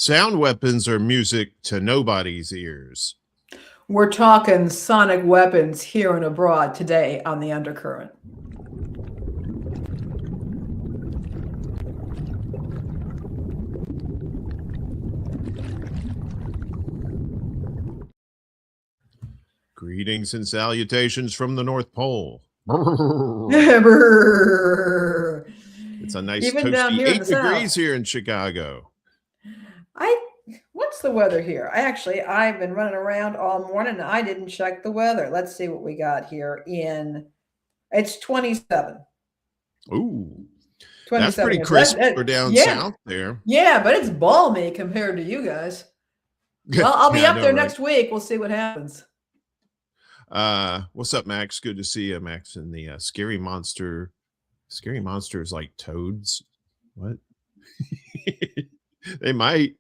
Sound weapons are music to nobody's ears. We're talking sonic weapons here and abroad today on The Undercurrent. Greetings and salutations from the North Pole. It's a nice Even down toasty here in 8 the degrees South. here in Chicago. What's the weather here? I've been running around all morning and I didn't check the weather. Let's see what we got here it's 27. Ooh, 27 that's pretty years. crisp for down south there. Yeah, but it's balmy compared to you guys. Well, I'll be up there next week. We'll see what happens. What's up, Max? Good to see you, Max. And the scary monster is like toads. What? They might.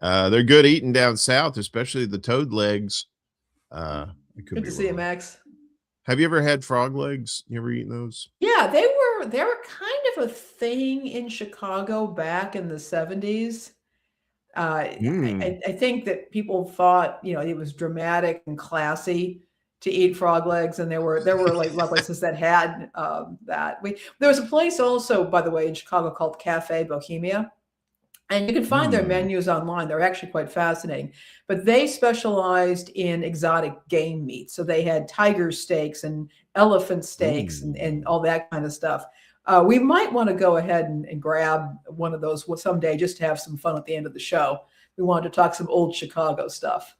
They're good eating down south, especially the toad legs. Good to see you, Max. Have you ever had frog legs? You ever eaten those? Yeah, they were kind of a thing in Chicago back in the 70s. I think that people thought, it was dramatic and classy to eat frog legs, and there were like places that had that. There was a place also, by the way, in Chicago called Cafe Bohemia, and you can find their menus online. They're actually quite fascinating, but they specialized in exotic game meat. So they had tiger steaks and elephant steaks and all that kind of stuff. We might want to go ahead and grab one of those someday just to have some fun at the end of the show. We wanted to talk some old Chicago stuff.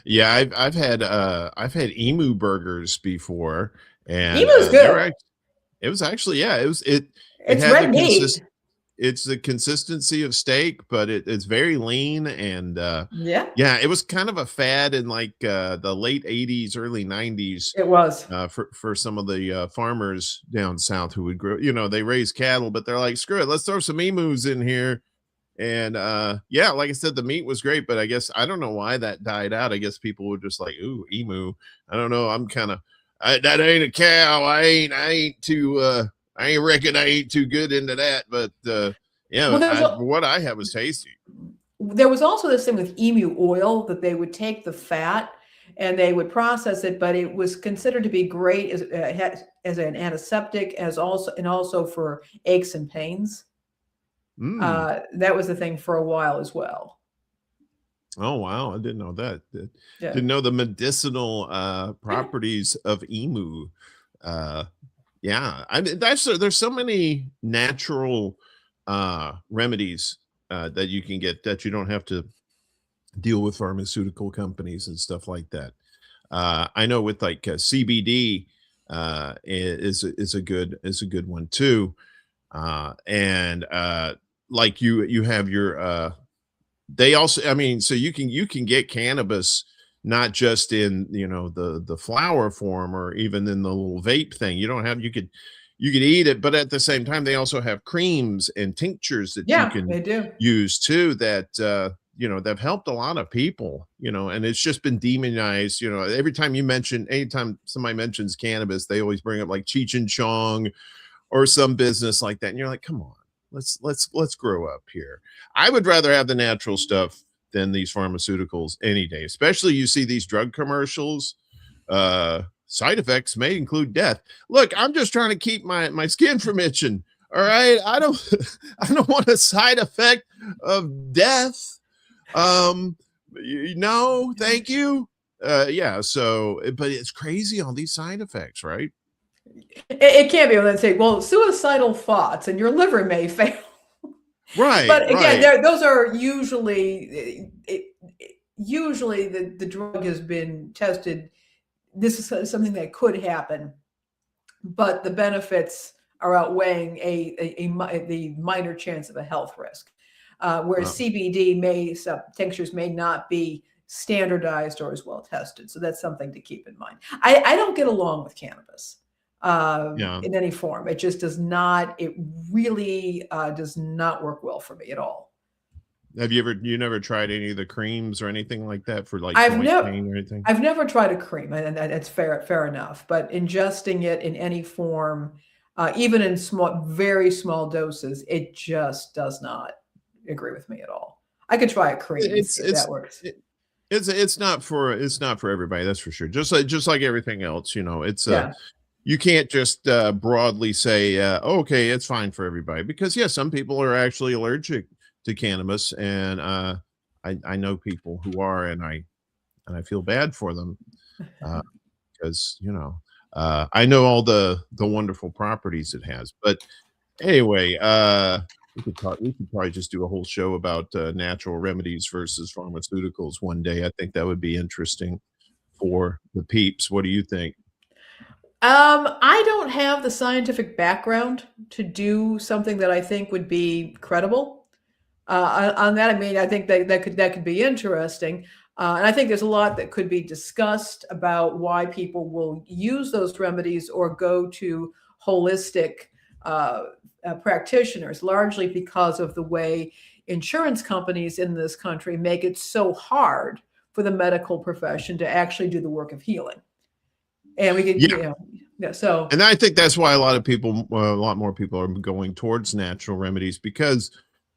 Yeah, I've had emu burgers before, and emu's good. It was actually, yeah, it it's red meat. It's the consistency of steak, but it's very lean, and yeah, it was kind of a fad in like the late 80s, early 90s. It was for some of the farmers down south who would grow, they raise cattle, but they're like, screw it, let's throw some emus in here. And like I said, the meat was great, but I guess I don't know why that died out. I guess people were just like, ooh, emu. I don't know. I'm kind of that ain't a cow. I ain't too I reckon I ain't too good into that, but what I had was tasty. There was also this thing with emu oil that they would take the fat and they would process it, but it was considered to be great as an antiseptic, also for aches and pains. That was the thing for a while as well. Oh wow, I didn't know that. Didn't know the medicinal properties of emu. There's so many natural remedies that you can get that you don't have to deal with pharmaceutical companies and stuff like that. I know with like CBD is a good one too. Like you have your they also, I mean, so you can get cannabis not just in the flower form or even in the little vape thing. You could eat it, but at the same time they also have creams and tinctures that you can use too that they've helped a lot of people, and it's just been demonized. Anytime somebody mentions cannabis, they always bring up like Cheech and Chong or some business like that, and you're like, come on, let's grow up here. I would rather have the natural stuff than these pharmaceuticals any day, especially you see these drug commercials. Side effects may include death. Look, I'm just trying to keep my skin from itching. All right, I don't want a side effect of death. No, thank you. So, but it's crazy, all these side effects, right? It can't be. Let's say, well, suicidal thoughts and your liver may fail. Right. But again, those are usually the drug has been tested. This is something that could happen, but the benefits are outweighing the minor chance of a health risk. Whereas CBD tinctures may not be standardized or as well tested. So that's something to keep in mind. I don't get along with cannabis in any form. It just does not. It really does not work well for me at all. Have you never tried any of the creams or anything like that for like I've joint pain or anything? I've never tried a cream, and that's fair enough. But ingesting it in any form, even in very small doses, it just does not agree with me at all. I could try a cream if that works. It's not for everybody, that's for sure. Just like everything else, it's Yeah. You can't just broadly say okay, it's fine for everybody, because some people are actually allergic to cannabis, and I know people who are, and I feel bad for them, because I know all the wonderful properties it has. But anyway, we could probably just do a whole show about natural remedies versus pharmaceuticals one day. I think that would be interesting for the peeps. What do you think? I don't have the scientific background to do something that I think would be credible. On that, I mean, I think that could be interesting. And I think there's a lot that could be discussed about why people will use those remedies or go to holistic practitioners, largely because of the way insurance companies in this country make it so hard for the medical profession to actually do the work of healing. And we could, so. And I think that's why a lot more people are going towards natural remedies, because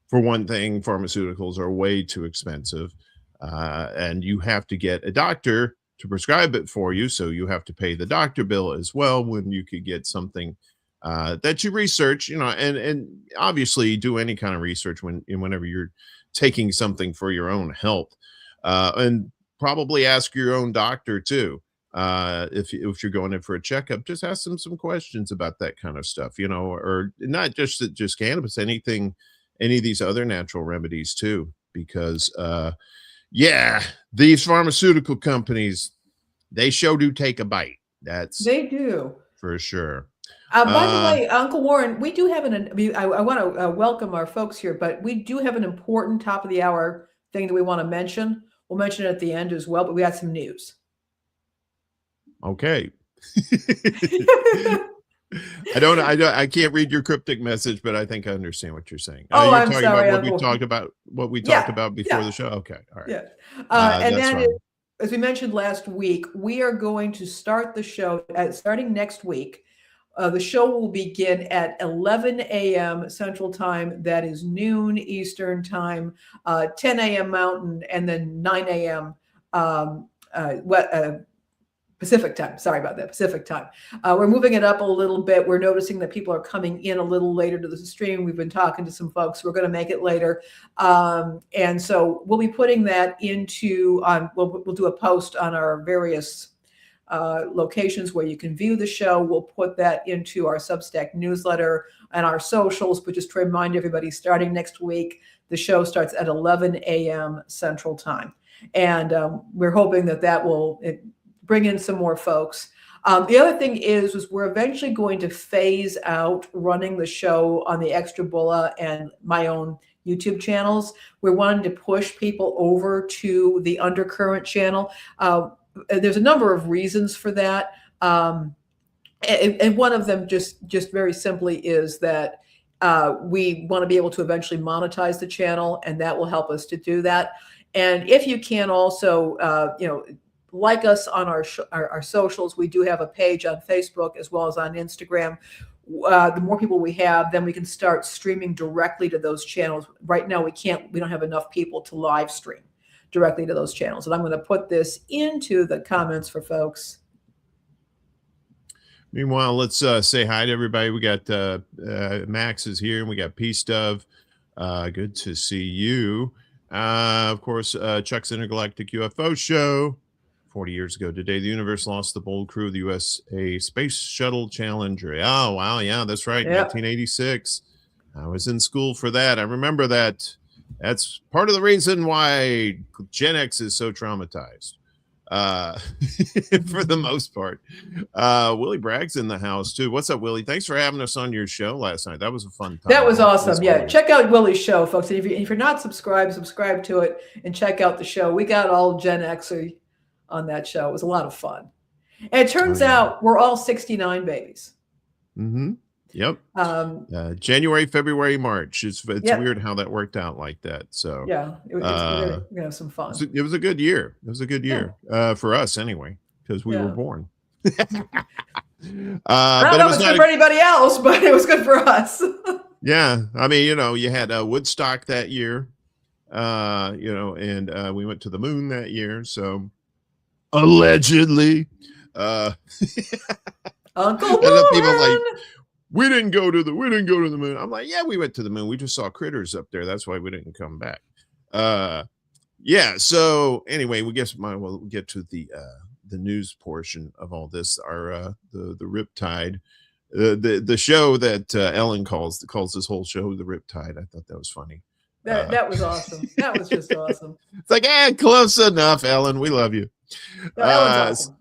for one thing, pharmaceuticals are way too expensive, and you have to get a doctor to prescribe it for you. So you have to pay the doctor bill as well, when you could get something that you research, and obviously do any kind of research whenever you're taking something for your own health, and probably ask your own doctor too. If you're going in for a checkup, just ask them some questions about that kind of stuff, or not just cannabis, any of these other natural remedies too, because these pharmaceutical companies, they sure do take a bite. They do, for sure. By the way, Uncle Warren, we do have I want to welcome our folks here, but we do have an important top of the hour thing that we want to mention. We'll mention it at the end as well, but we got some news. Okay. I can't read your cryptic message, but I think I understand what you're saying. Oh, you're I'm talking sorry. About what we talked about before the show. Okay. All right. Yeah. And that is, as we mentioned last week, we are going to start the show starting next week. The show will begin at 11 a.m. Central Time. That is noon Eastern Time, 10 a.m. Mountain, and then 9 a.m. Pacific Time. Sorry about that, Pacific Time. We're moving it up a little bit. We're noticing that people are coming in a little later to the stream. We've been talking to some folks. We're going to make it later. And so we'll be putting that into, we'll do a post on our various locations where you can view the show. We'll put that into our Substack newsletter and our socials. But just to remind everybody, starting next week, the show starts at 11 a.m. Central Time. And we're hoping that will bring in some more folks. The other thing is we're eventually going to phase out running the show on the Extra Bulla and my own YouTube channels. We're wanting to push people over to the Undercurrent channel. There's a number of reasons for that. And one of them just very simply is that we want to be able to eventually monetize the channel, and that will help us to do that. And if you can also, like us on our socials, we do have a page on Facebook as well as on Instagram. The more people we have, then we can start streaming directly to those channels. Right now, we don't have enough people to live stream directly to those channels. And I'm going to put this into the comments for folks. Meanwhile, let's say hi to everybody. We got Max is here, and we got Peace Dove. Good to see you. Of course, Chuck's Intergalactic UFO Show. 40 years ago today, the universe lost the bold crew of the USA Space Shuttle Challenger. Oh, wow. Yeah, that's right. Yep. 1986. I was in school for that. I remember that. That's part of the reason why Gen X is so traumatized. For the most part. Willie Bragg's in the house too. What's up, Willie? Thanks for having us on your show last night. That was a fun time. That was awesome. Yeah, check out Willie's show, folks. And if you're not subscribed, subscribe to it and check out the show. We got all Gen Xer on that show. It was a lot of fun. And it turns out we're all 69 babies. Mm-hmm. Yep. January, February, March. It's weird how that worked out like that. So yeah, we're gonna have some fun. It was a good year. It was a good year for us anyway, because we were born. I don't know if it's good for anybody else, but it was good for us. Yeah, I mean, you had Woodstock that year, and we went to the moon that year. So allegedly, uh, Uncle I know people like, Warren. we didn't go to the moon. I'm like, yeah, we went to the moon. We just saw critters up there. That's why we didn't come back. Yeah. So anyway, we guess we'll get to the news portion of all this. Our the Riptide, the show that Ellen calls this whole show the Riptide. I thought that was funny. That was awesome. That was just awesome. It's like, close enough, Ellen. We love you. No, Ellen's awesome.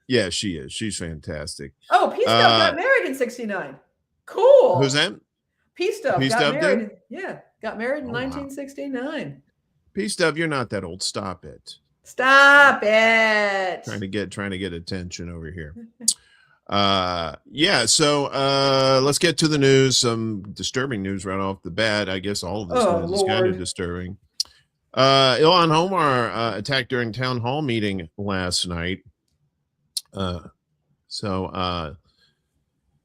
Yeah, she is. She's fantastic. Oh, P Stuff got married in '69. Cool. Who's that? P Stuff got married. Yeah, got married in 1969. Wow. P Stuff, you're not that old. Stop it. Stop it. Trying to get attention over here. Yeah, so let's get to the news. Some disturbing news right off the bat. I guess all of this news is kind of disturbing. Ilhan Omar attacked during town hall meeting last night.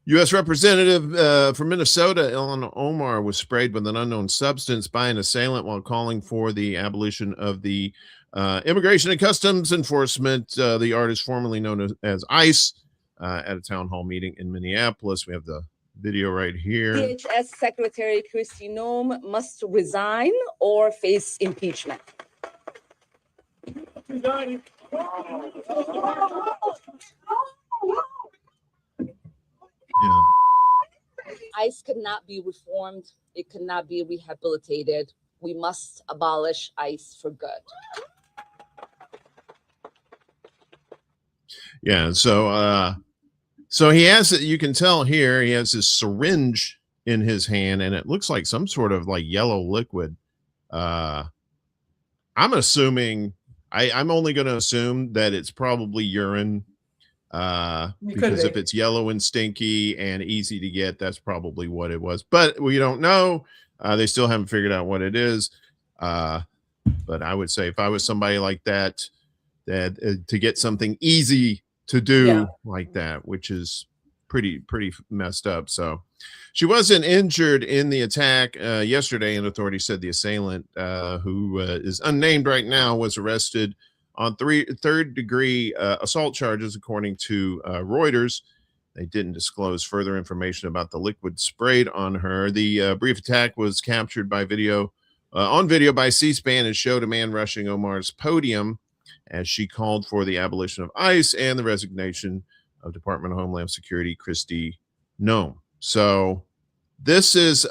U.S. Representative from Minnesota, Ilhan Omar, was sprayed with an unknown substance by an assailant while calling for the abolition of the Immigration and Customs Enforcement, the artist formerly known as ICE, at a town hall meeting in Minneapolis. We have the video right here. DHS Secretary Kristi Noem must resign or face impeachment. Yeah. ICE cannot be reformed. It cannot be rehabilitated. We must abolish ICE for good. Yeah. So he has it. You can tell here he has this syringe in his hand, and it looks like some sort of like yellow liquid. I'm assuming. I'm only going to assume that it's probably urine. Because if it's yellow and stinky and easy to get, that's probably what it was, but we don't know. They still haven't figured out what it is. But I would say if I was somebody like that to get something easy to do like that, which is pretty messed up. So she wasn't injured in the attack yesterday, and authorities said the assailant, who is unnamed right now, was arrested on third-degree assault charges, according to Reuters. They didn't disclose further information about the liquid sprayed on her. The brief attack was captured by on video by C-SPAN and showed a man rushing Omar's podium as she called for the abolition of ICE and the resignation of Department of Homeland Security Kristi Noem. So this is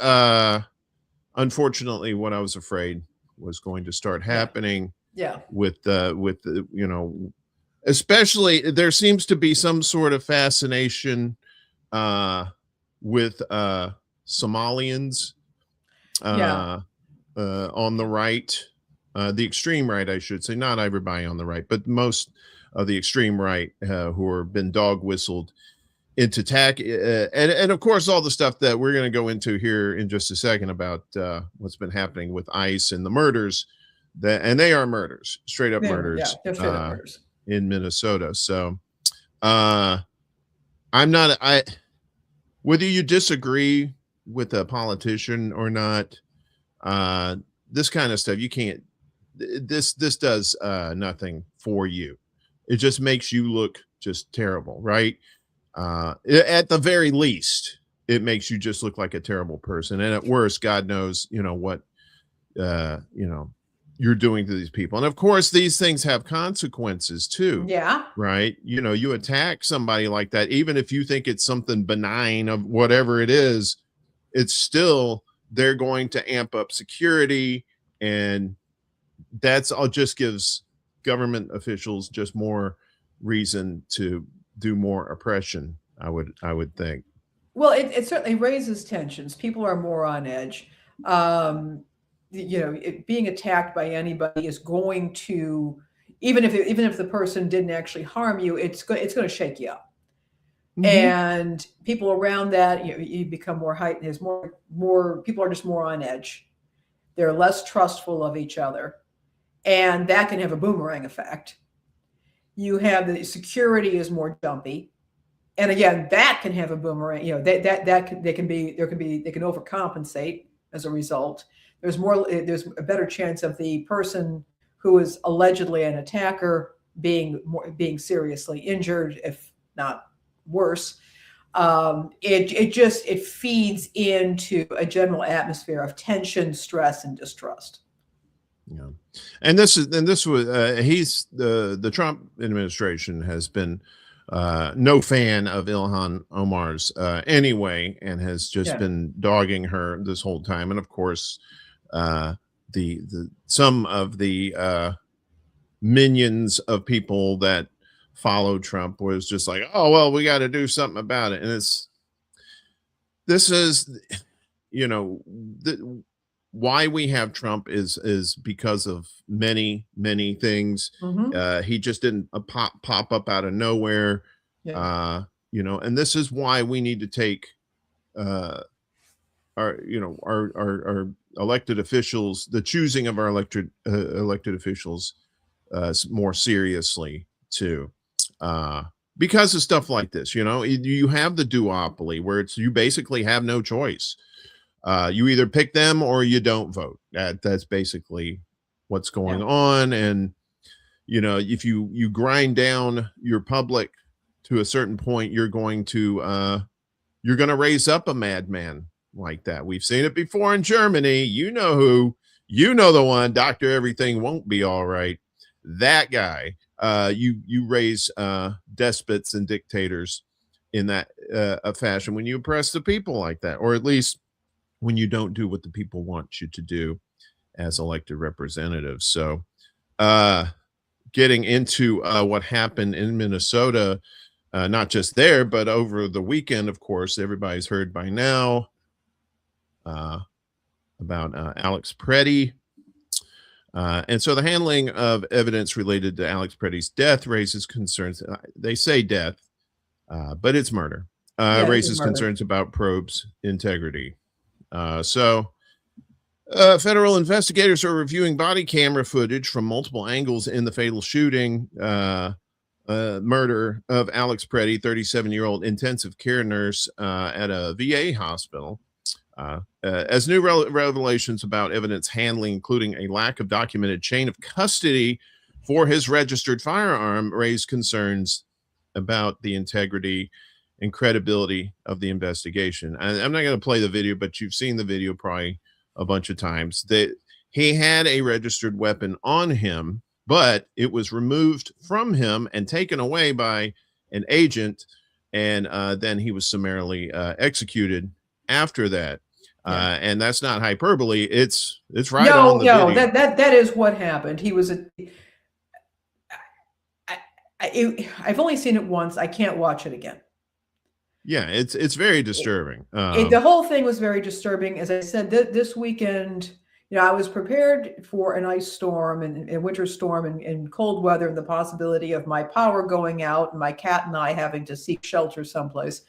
unfortunately what I was afraid was going to start happening. Yeah. With the especially there seems to be some sort of fascination with Somalians on the right, the extreme right, I should say, not everybody on the right, but most of the extreme right who have been dog whistled into attack, and of course all the stuff that we're going to go into here in just a second about what's been happening with ICE and the murders. And they are murders, straight up murders, murders in Minnesota. So whether you disagree with a politician or not, this kind of stuff, you can't, this does nothing for you. It just makes you look just terrible, right? At the very least, it makes you just look like a terrible person. And at worst, God knows, what, you're doing to these people. And of course, these things have consequences too. Yeah. Right. You attack somebody like that, even if you think it's something benign of whatever it is, it's still, they're going to amp up security. And that's all just gives government officials just more reason to do more oppression. I would think. Well, it certainly raises tensions. People are more on edge. Being attacked by anybody is going to, even if the person didn't actually harm you, it's going to shake you up. Mm-hmm. And people around that, you become more heightened. There's more people are just more on edge. They're less trustful of each other, and that can have a boomerang effect. You have the security is more jumpy, And again, that can have a boomerang. You know, they can overcompensate as a result. There's a better chance of the person who is allegedly an attacker being seriously injured, if not worse. It feeds into a general atmosphere of tension, stress, and distrust. Yeah, and this was the Trump administration has been no fan of Ilhan Omar's anyway, and has just been dogging her this whole time. And of course, some of the minions of people that follow Trump was just like, oh well, we got to do something about it. And this is, you know, why we have Trump is because of many things. He just didn't pop up out of nowhere. You know, and this is why we need to take our elected officials, the choosing of our elected officials more seriously too, because of stuff like this. You know, you have the duopoly where you basically have no choice. You either pick them or you don't vote. That's basically what's going on. And, you know, if you grind down your public to a certain point, you're going to raise up a madman like that. We've seen it before in Germany. You know who, you know, the one, Dr. Everything Won't Be All Right. That guy, you raise despots and dictators in that fashion when you oppress the people like that, or at least when you don't do what the people want you to do as elected representatives. So getting into what happened in Minnesota, not just there, but over the weekend, of course, everybody's heard by now about Alex Preddy. And so the handling of evidence related to Alex Preddy's death raises concerns. They say death, but it's murder. Raises concerns about probe's integrity. So federal investigators are reviewing body camera footage from multiple angles in the fatal shooting, murder of Alex Preddy, 37-year-old intensive care nurse at a VA hospital. As new revelations about evidence handling, including a lack of documented chain of custody for his registered firearm, raise concerns about the integrity and credibility of the investigation. I'm not going to play the video, but you've seen the video probably a bunch of times. That he had a registered weapon on him, but it was removed from him and taken away by an agent, and then he was summarily executed after that. And that's not hyperbole. It's right on the video. That is what happened. He was I've only seen it once. I can't watch it again. Yeah, it's very disturbing. The whole thing was very disturbing. As I said, this weekend, you know, I was prepared for an ice storm and a winter storm and cold weather and the possibility of my power going out and my cat and I having to seek shelter someplace.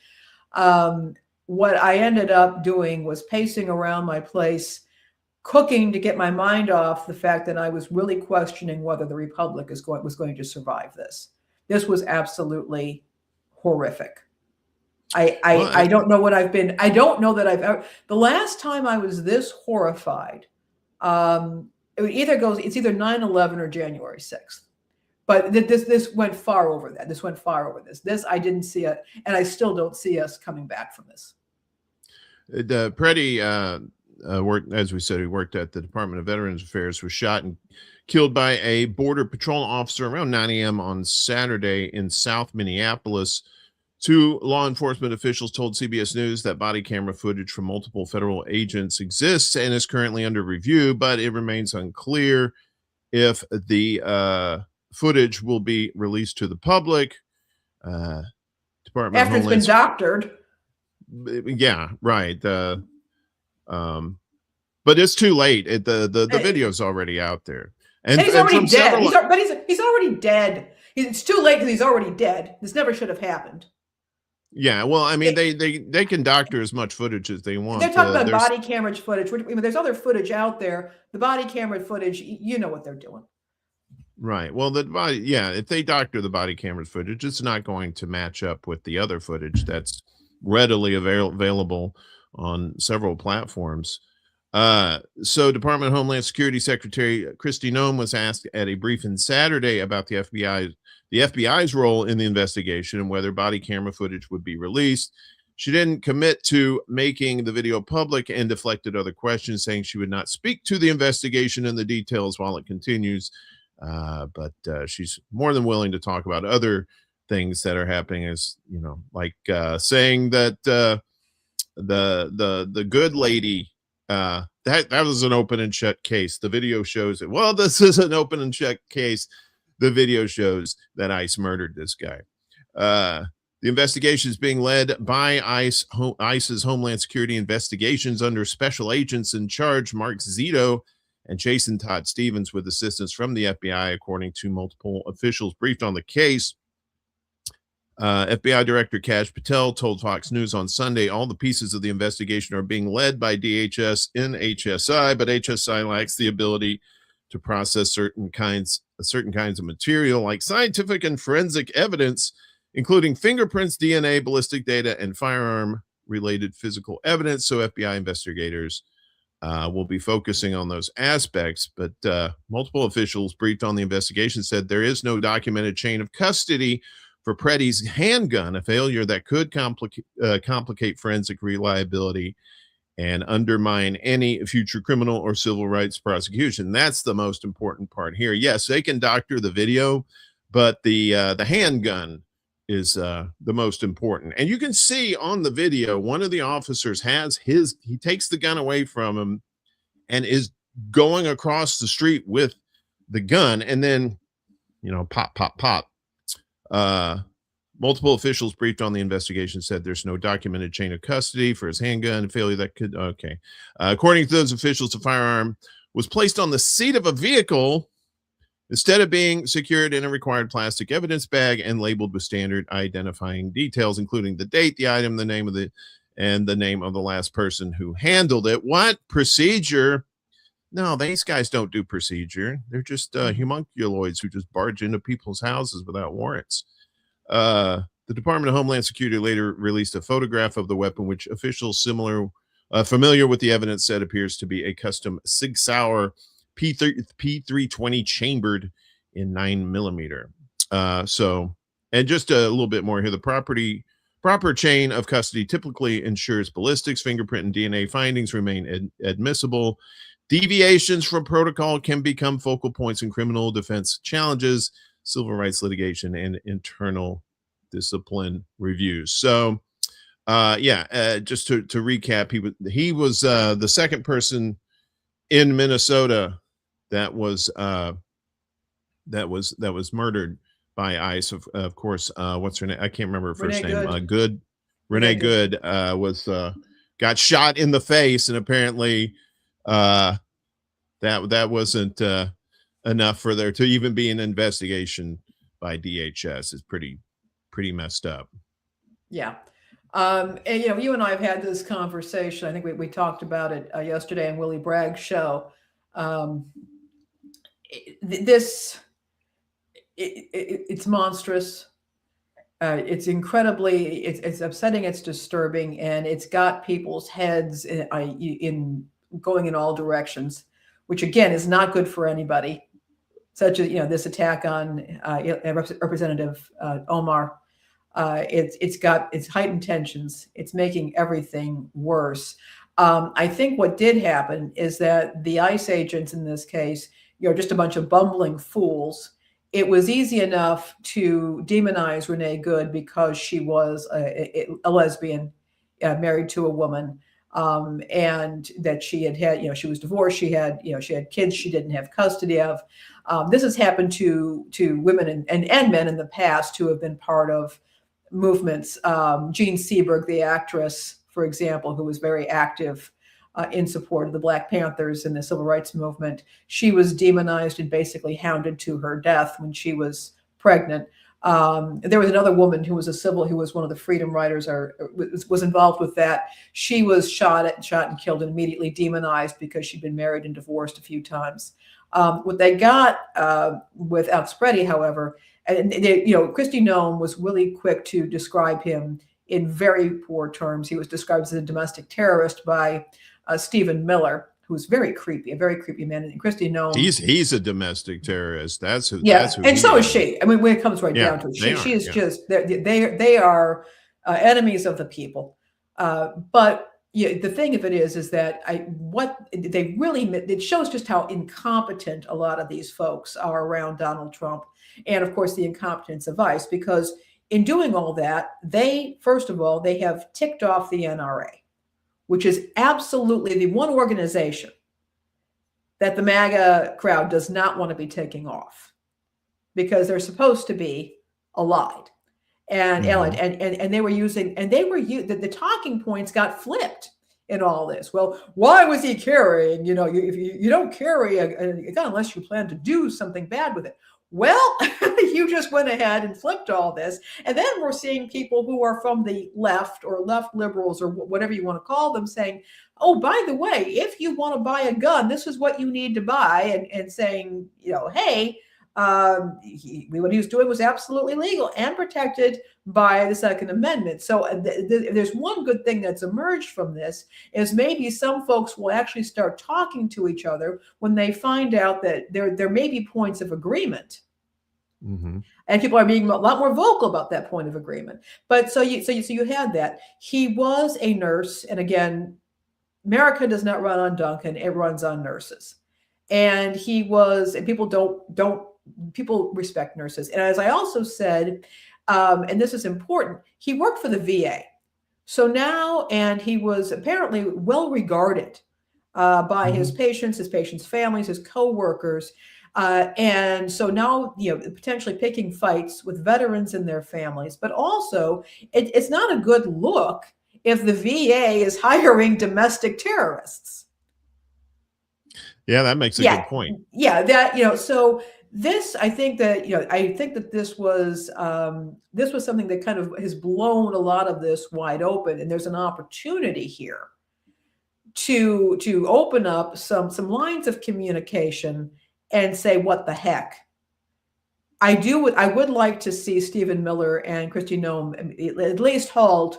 What I ended up doing was pacing around my place, cooking to get my mind off the fact that I was really questioning whether the Republic was going to survive this. This was absolutely horrific. I don't know what I've been. I don't know that I've ever. The last time I was this horrified, it's either 9/11 or January 6th. But this went far over that. This went far over this. This I didn't see it, and I still don't see us coming back from this. Preddy worked, as we said, he worked at the Department of Veterans Affairs, was shot and killed by a Border Patrol officer around 9 a.m. on Saturday in South Minneapolis. Two law enforcement officials told CBS News that body camera footage from multiple federal agents exists and is currently under review, but it remains unclear if the footage will be released to the public. Department after it's been doctored. Yeah, right. But it's too late. The video's already out there, and he's already dead. He's already dead. It's too late because he's already dead. This never should have happened. Yeah, well, I mean, they can doctor as much footage as they want. They're talking about body camera footage. There's other footage out there. The body camera footage, you know what they're doing. Right. Well, the body, yeah, if they doctor the body camera footage, it's not going to match up with the other footage that's readily available on several platforms. So Department of Homeland Security Secretary Kristi Noem was asked at a briefing Saturday about the FBI's role in the investigation and whether body camera footage would be released. She didn't commit to making the video public and deflected other questions, saying she would not speak to the investigation and the details while it continues. But she's more than willing to talk about other things that are happening, as you know, like saying that the good lady, that was an open and shut case. The video shows it. Well, this is an open and shut case. The video shows that ICE murdered this guy. The investigation is being led by ICE's Homeland Security Investigations under Special Agents in Charge Mark Zito and Jason Todd Stevens, with assistance from the FBI, according to multiple officials briefed on the case. FBI Director Kash Patel told Fox News on Sunday all the pieces of the investigation are being led by DHS in HSI, but HSI lacks the ability to process certain kinds of material like scientific and forensic evidence, including fingerprints, DNA, ballistic data, and firearm-related physical evidence. So FBI investigators will be focusing on those aspects. But multiple officials briefed on the investigation said there is no documented chain of custody for Preddy's handgun, a failure that could complicate forensic reliability and undermine any future criminal or civil rights prosecution. That's the most important part here. Yes, they can doctor the video, but the handgun is the most important. And you can see on the video, one of the officers he takes the gun away from him and is going across the street with the gun, and then, you know, pop, pop, pop. Multiple officials briefed on the investigation said there's no documented chain of custody for his handgun, a failure that could, okay. According to those officials, the firearm was placed on the seat of a vehicle instead of being secured in a required plastic evidence bag and labeled with standard identifying details, including the date, the item, the name of the last person who handled it. What procedure? No, these guys don't do procedure. They're just homunculoids who just barge into people's houses without warrants. The Department of Homeland Security later released a photograph of the weapon, which officials familiar with the evidence said appears to be a custom Sig Sauer P320 chambered in 9mm. So, and just a little bit more here, the proper chain of custody typically ensures ballistics, fingerprint, and DNA findings remain admissible. Deviations from protocol can become focal points in criminal defense challenges, civil rights litigation, and internal discipline reviews. So, just to recap, he was the second person in Minnesota that was murdered by ICE. Of course, what's her name? I can't remember her first name. Renee Good got shot in the face, and apparently that wasn't enough for there to even be an investigation by DHS. Is pretty messed up. Yeah. And you know, you and I have had this conversation. I think we talked about it yesterday on Willie Bragg's show. It's monstrous. It's incredibly, it's upsetting, it's disturbing, and it's got people's heads in going in all directions, which again is not good for anybody. Such as, you know, this attack on Representative Omar. It's heightened tensions. It's making everything worse. I think what did happen is that the ICE agents in this case, you know, just a bunch of bumbling fools. It was easy enough to demonize Renee Good because she was a lesbian, married to a woman, and that she had, you know, she was divorced. She had kids she didn't have custody of. This has happened to women and men in the past who have been part of movements. Jean Seberg, the actress, for example, who was very active in support of the Black Panthers and the civil rights movement, she was demonized and basically hounded to her death when she was pregnant. There was another woman who was who was one of the freedom riders, or was involved with that. She was shot and killed and immediately demonized because she'd been married and divorced a few times. What they got with Alex Preddy, however, and they, Kristi Noem was really quick to describe him in very poor terms. He was described as a domestic terrorist by Stephen Miller, who's very creepy, a very creepy man. And Kristi Noem, he's a domestic terrist. That's who. Yeah, that's who and so is is. she. I mean, when it comes right down to it, she is just they are enemies of the people. But the thing of it is that it shows just how incompetent a lot of these folks are around Donald Trump, and of course the incompetence of ICE, because in doing all that, first of all, they have ticked off the NRA, which is absolutely the one organization that the MAGA crowd does not want to be taking off, because they're supposed to be allied. And and they were using, the talking points got flipped in all this. Well, why was he carrying? If you don't carry a gun unless you plan to do something bad with it. Well, you just went ahead and flipped all this. And then we're seeing people who are from the left or left liberals or whatever you want to call them saying, oh, by the way, if you want to buy a gun, this is what you need to buy. And saying, hey, what he was doing was absolutely legal and protected by the Second Amendment. So there's one good thing that's emerged from this, is maybe some folks will actually start talking to each other when they find out that there may be points of agreement. Mm-hmm. And people are being a lot more vocal about that point of agreement. But so you had that. He was a nurse, and again, America does not run on Duncan; it runs on nurses. And he was, and people respect nurses. And as I also said, and this is important, he worked for the VA. So now, and he was apparently well regarded by his patients' families, his coworkers. And so now, potentially picking fights with veterans and their families, but also it's not a good look if the VA is hiring domestic terrorists. Yeah, that makes a good point. Yeah, so this, I think that this was something that kind of has blown a lot of this wide open, and there's an opportunity here to open up some lines of communication and say, what the heck? I would like to see Stephen Miller and Kristi Noem at least hauled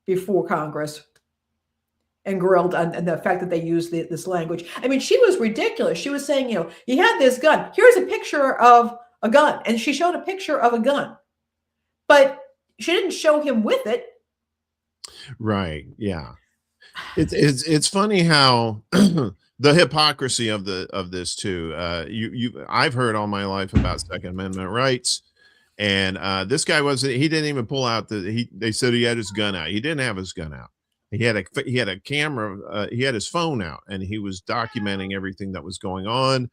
before Congress and grilled on the fact that they use this language. I mean, she was ridiculous. She was saying, he had this gun. Here's a picture of a gun. And she showed a picture of a gun, but she didn't show him with it. Right. Yeah. It's funny how the hypocrisy of this too. I've heard all my life about Second Amendment rights. And this guy he didn't even pull out they said he had his gun out. He didn't have his gun out. He had a camera. He had his phone out, and he was documenting everything that was going on.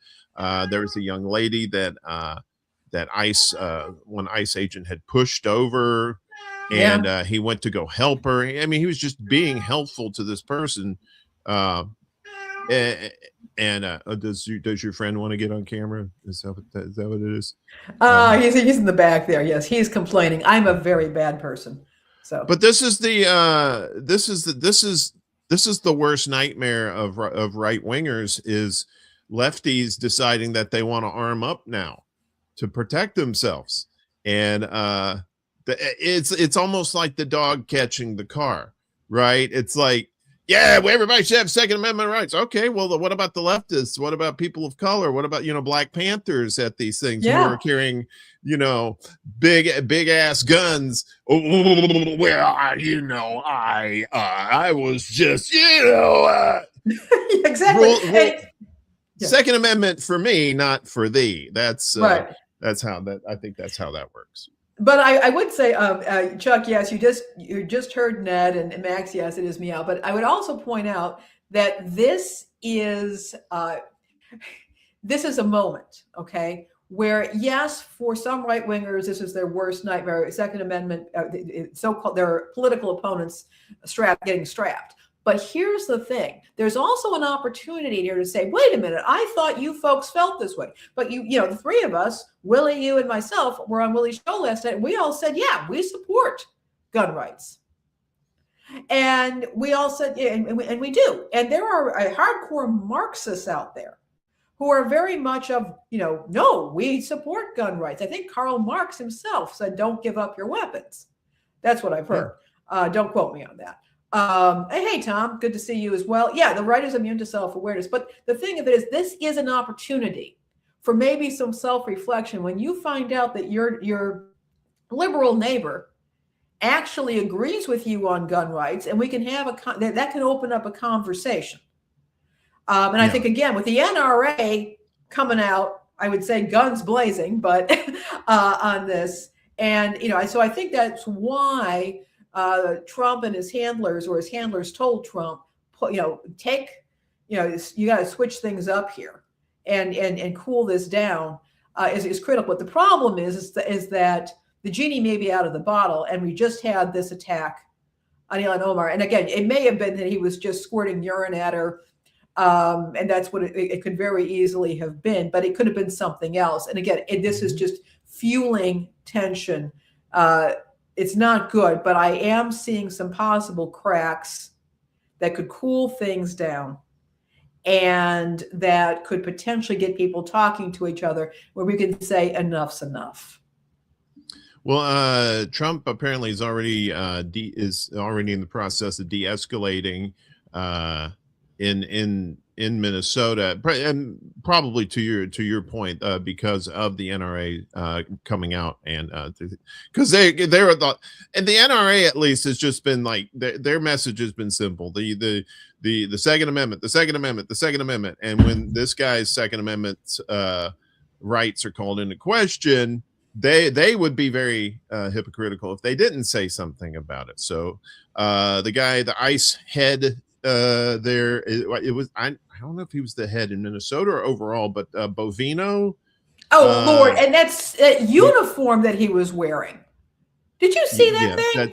There was a young lady that ICE, one ICE agent had pushed over, and he went to go help her. I mean, he was just being helpful to this person. Does your friend want to get on camera? Is that what it is? He's in the back there. Yes, he's complaining. I'm a very bad person. So, but this is the worst nightmare of right wingers, is lefties deciding that they want to arm up now to protect themselves, and it's almost like the dog catching the car, right? It's like, yeah, well, everybody should have Second Amendment rights. Okay, well, what about the leftists? What about people of color? What about Black Panthers at these things who are carrying big ass guns? Well, I was just exactly. Second Amendment for me, not for thee. That's right. I think that's how that works. But I would say, Chuck, yes, you just heard Ned, and Max, yes, it is meow. But I would also point out that this is a moment, okay, where yes, for some right wingers, this is their worst nightmare. Second Amendment, so-called their political opponents getting strapped. But here's the thing. There's also an opportunity here to say, wait a minute, I thought you folks felt this way. But the three of us, Willie, you, and myself, were on Willie's show last night. And we all said, yeah, we support gun rights. And we all said, yeah, and we do. And there are hardcore Marxists out there who are very much of, no, we support gun rights. I think Karl Marx himself said, don't give up your weapons. That's what I've heard. Don't quote me on that. Hey, Tom, good to see you as well. Yeah, the right is immune to self-awareness. But the thing of it is, this is an opportunity for maybe some self-reflection. When you find out that your liberal neighbor actually agrees with you on gun rights, and we can have that can open up a conversation. And I think, again, with the NRA coming out, I would say guns blazing, but on this. And, so I think that's why Trump and his handlers, or his handlers, told Trump, you got to switch things up here and cool this down is critical. But the problem is that the genie may be out of the bottle, and we just had this attack on Ilhan Omar. And again, it may have been that he was just squirting urine at her. And that's what it could very easily have been, but it could have been something else. And again, this is just fueling tension. It's not good, but I am seeing some possible cracks that could cool things down, and that could potentially get people talking to each other, where we can say enough's enough. Well, Trump apparently is already in the process of de-escalating in Minnesota, and probably to your point, because of the NRA coming out, and because they were thought, and the NRA at least has just been like, their message has been simple: the Second Amendment, the Second Amendment, the Second Amendment. And when this guy's Second Amendment rights are called into question, they would be very hypocritical if they didn't say something about it. So the ICE head there, it was, I don't know if he was the head in Minnesota or overall, but Bovino. Oh, Lord. And that's a uniform that he was wearing. Did you see that thing?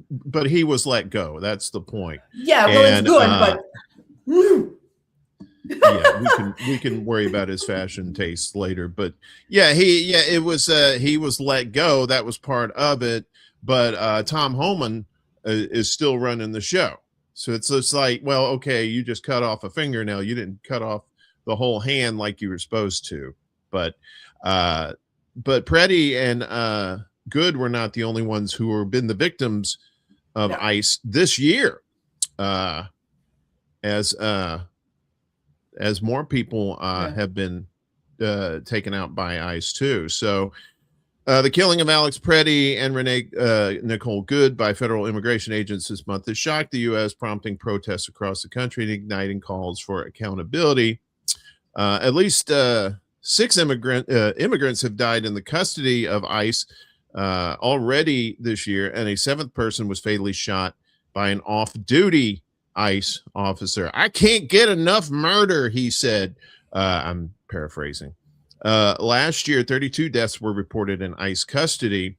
But he was let go. That's the point. Yeah, well, it's good, but we can worry about his fashion tastes later. But he was let go. That was part of it. But Tom Homan is still running the show. So it's like, well, okay, you just cut off a fingernail. You didn't cut off the whole hand like you were supposed to. But Preddy and Good were not the only ones who have been the victims of ICE this year. As more people have been taken out by ICE too. So the killing of Alex Preddy and Nicole Good by federal immigration agents this month has shocked the U.S., prompting protests across the country and igniting calls for accountability. At least 6 immigrants have died in the custody of ICE already this year, and a 7th person was fatally shot by an off-duty ICE officer. I can't get enough murder, he said. I'm paraphrasing. Last year, 32 deaths were reported in ICE custody.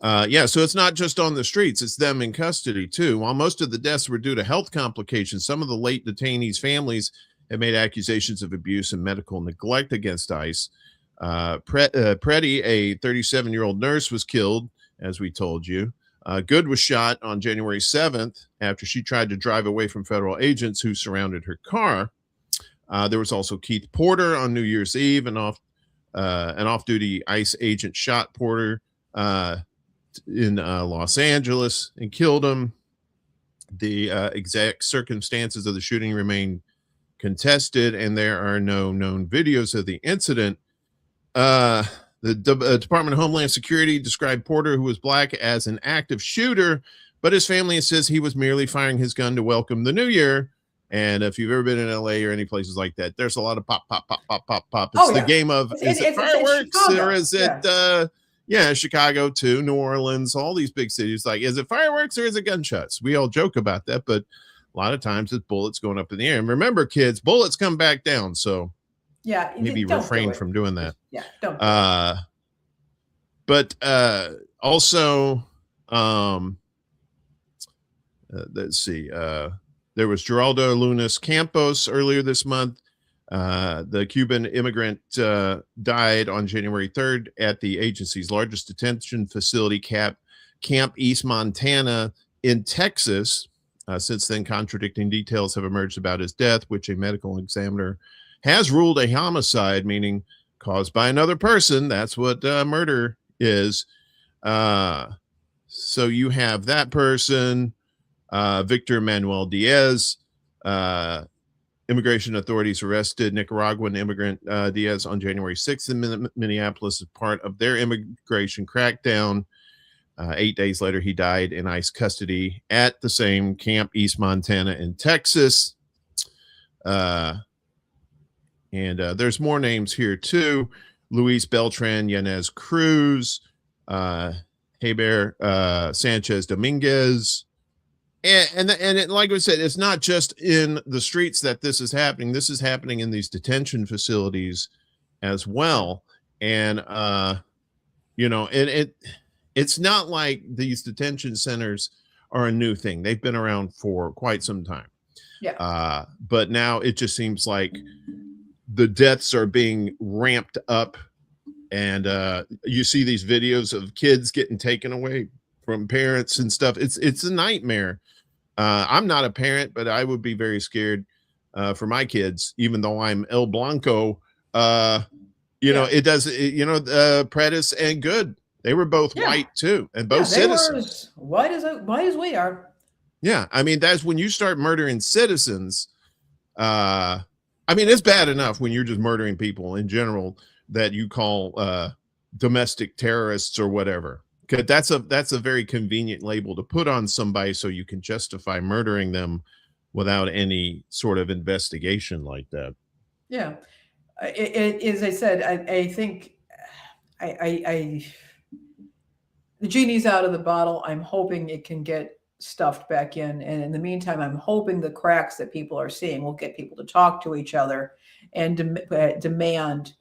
So it's not just on the streets, it's them in custody too. While most of the deaths were due to health complications, some of the late detainees' families have made accusations of abuse and medical neglect against ICE. Preddy, a 37-year-old nurse, was killed, as we told you. Good was shot on January 7th after she tried to drive away from federal agents who surrounded her car. There was also Keith Porter on New Year's Eve. An off-duty ICE agent shot Porter in Los Angeles and killed him. The exact circumstances of the shooting remain contested, and there are no known videos of the incident. The Department of Homeland Security described Porter, who was black, as an active shooter, but his family says he was merely firing his gun to welcome the new year. And if you've ever been in LA or any places like that, there's a lot of pop, pop, pop, pop, pop, pop. It's the game of, is it fireworks or is it, Chicago too, New Orleans, all these big cities. Like, is it fireworks or is it gunshots? We all joke about that, but a lot of times it's bullets going up in the air. And remember, kids, bullets come back down. So maybe refrain from doing that. Yeah, don't. But also, let's see. There was Geraldo Lunas Campos earlier this month. The Cuban immigrant died on January 3rd at the agency's largest detention facility, Camp East Montana in Texas. Since then, contradicting details have emerged about his death, which a medical examiner has ruled a homicide, meaning caused by another person. That's what murder is. So you have that person, Victor Manuel Diaz. Immigration authorities arrested Nicaraguan immigrant Diaz on January 6th in Minneapolis as part of their immigration crackdown. 8 days later, he died in ICE custody at the same Camp East Montana in Texas. And there's more names here too. Luis Beltran Yanez Cruz, Heber Sanchez Dominguez. And like I said, it's not just in the streets that this is happening. This is happening in these detention facilities as well. And, it's not like these detention centers are a new thing. They've been around for quite some time. Yeah. But now it just seems like the deaths are being ramped up. And you see these videos of kids getting taken away from parents and stuff. It's a nightmare. I'm not a parent, but I would be very scared for my kids, even though I'm El Blanco. It does, Predis and Good. They were both white too, and both citizens. They were as white as we are. Yeah, I mean, that's when you start murdering citizens. I mean, it's bad enough when you're just murdering people in general that you call domestic terrorists or whatever. Because that's a very convenient label to put on somebody so you can justify murdering them without any sort of investigation like that. Yeah, as I said, I think the genie's out of the bottle. I'm hoping it can get stuffed back in. And in the meantime, I'm hoping the cracks that people are seeing will get people to talk to each other and demand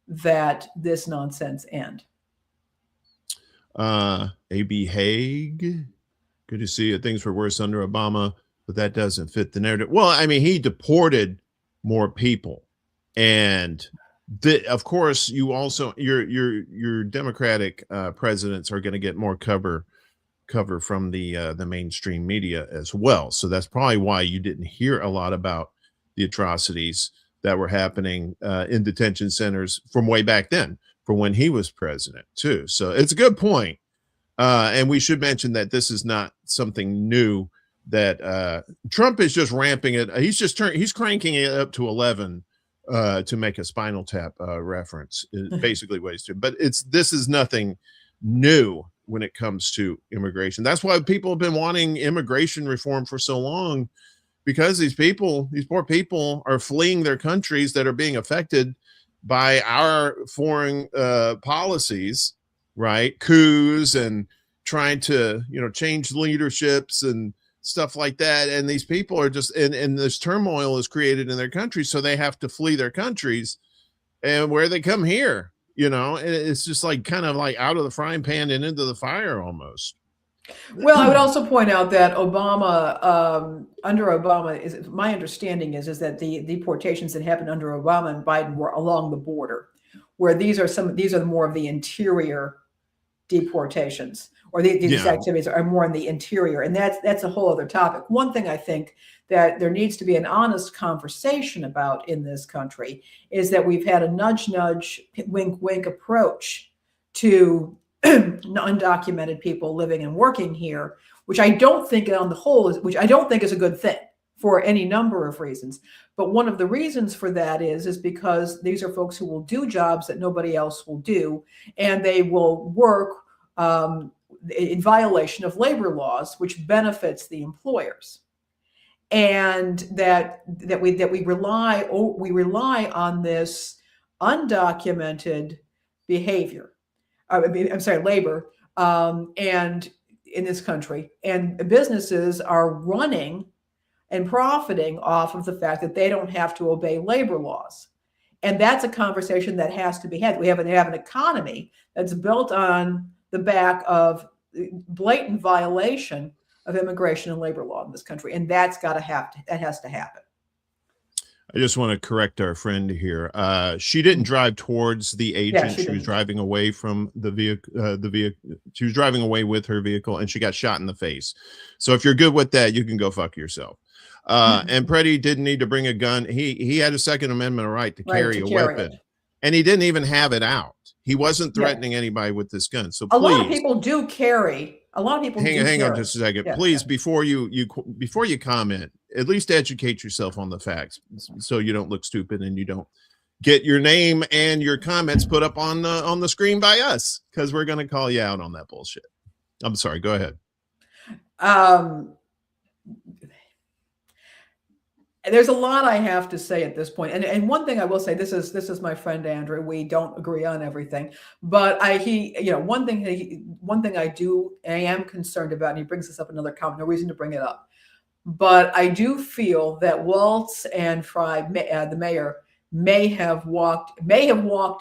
that this nonsense end. A.B. Haig, good to see you. Things were worse under Obama, but that doesn't fit the narrative. Well, I mean, he deported more people. And of course, you also your Democratic presidents are going to get more cover from the mainstream media as well. So that's probably why you didn't hear a lot about the atrocities that were happening in detention centers from way back then, from when he was president too. So it's a good point. And we should mention that this is not something new, that Trump is just ramping it. He's cranking it up to 11 to make a Spinal Tap reference, is basically what he's doing. But this is nothing new when it comes to immigration. That's why people have been wanting immigration reform for so long, because these poor people are fleeing their countries that are being affected by our foreign policies, right? Coups and trying to, change leaderships and stuff like that. And these people are just, and this turmoil is created in their countries. So they have to flee their countries, and where they come here, it's just like kind of like out of the frying pan and into the fire almost. Well, I would also point out that Obama, under Obama, my understanding is that the deportations that happened under Obama and Biden were along the border, where these are more of the interior deportations, or these activities are more in the interior, and that's a whole other topic. One thing I think that there needs to be an honest conversation about in this country is that we've had a nudge, wink, wink approach to undocumented people living and working here, which I don't think on the whole is a good thing for any number of reasons. But one of the reasons for that is because these are folks who will do jobs that nobody else will do, and they will work in violation of labor laws, which benefits the employers. And that we rely on this undocumented behavior. Labor, and in this country, and businesses are running and profiting off of the fact that they don't have to obey labor laws. And that's a conversation that has to be had. We have an economy that's built on the back of blatant violation of immigration and labor law in this country. And that has to happen. I just want to correct our friend here. She didn't drive towards the agent. She was driving away from the vehicle. She was driving away with her vehicle, and she got shot in the face. So if you're good with that, you can go fuck yourself. And Preddy didn't need to bring a gun. He had a Second Amendment right to carry a weapon, and he didn't even have it out. He wasn't threatening anybody with this gun. So please, a lot of people do carry. A lot of people hang on just a second, please. Before you comment, at least educate yourself on the facts, so you don't look stupid and you don't get your name and your comments put up on the screen by us, because we're going to call you out on that bullshit. I'm sorry. Go ahead. There's a lot I have to say at this point. And one thing I will say, this is my friend Andrew. We don't agree on everything, but one thing I am concerned about, and he brings this up in another comment, no reason to bring it up, but I do feel that Waltz and Fry, the mayor, may have walked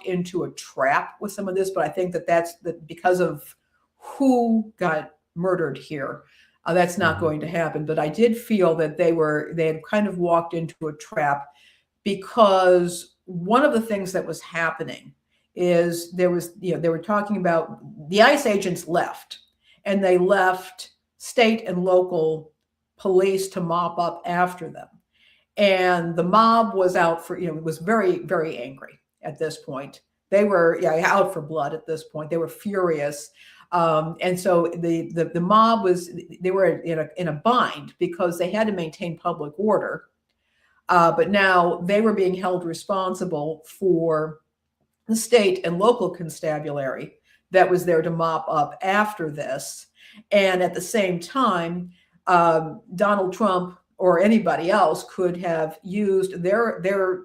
into a trap with some of this, but I think that's because of who got murdered here. That's not going to happen. But I did feel that they had kind of walked into a trap, because one of the things that was happening is they were talking about the ICE agents left, and they left state and local police to mop up after them. And the mob was out for, was very, very angry at this point. They were out for blood at this point. They were furious. And so the mob they were in a bind, because they had to maintain public order. But now they were being held responsible for the state and local constabulary that was there to mop up after this. And at the same time, Donald Trump or anybody else could have used their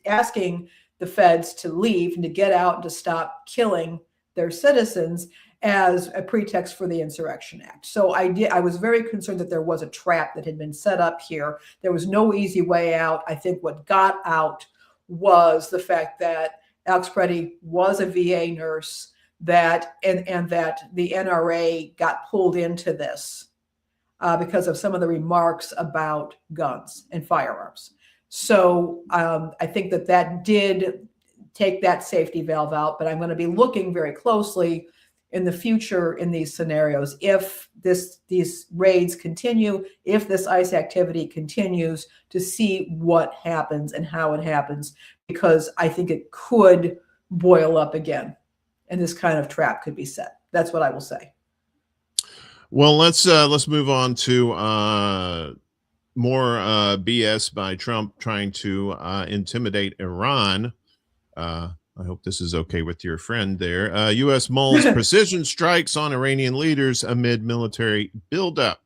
asking the feds to leave and to get out and to stop killing their citizens as a pretext for the Insurrection Act. So I was very concerned that there was a trap that had been set up here. There was no easy way out. I think what got out was the fact that Alex Preddy was a VA nurse, and that the NRA got pulled into this because of some of the remarks about guns and firearms. So I think that did take that safety valve out, but I'm going to be looking very closely in the future in these scenarios. If these raids continue, if this ICE activity continues, to see what happens and how it happens, because I think it could boil up again, and this kind of trap could be set. That's what I will say. Well, let's move on to more BS by Trump trying to intimidate Iran. I hope this is okay with your friend there. U.S. mulls precision strikes on Iranian leaders amid military buildup.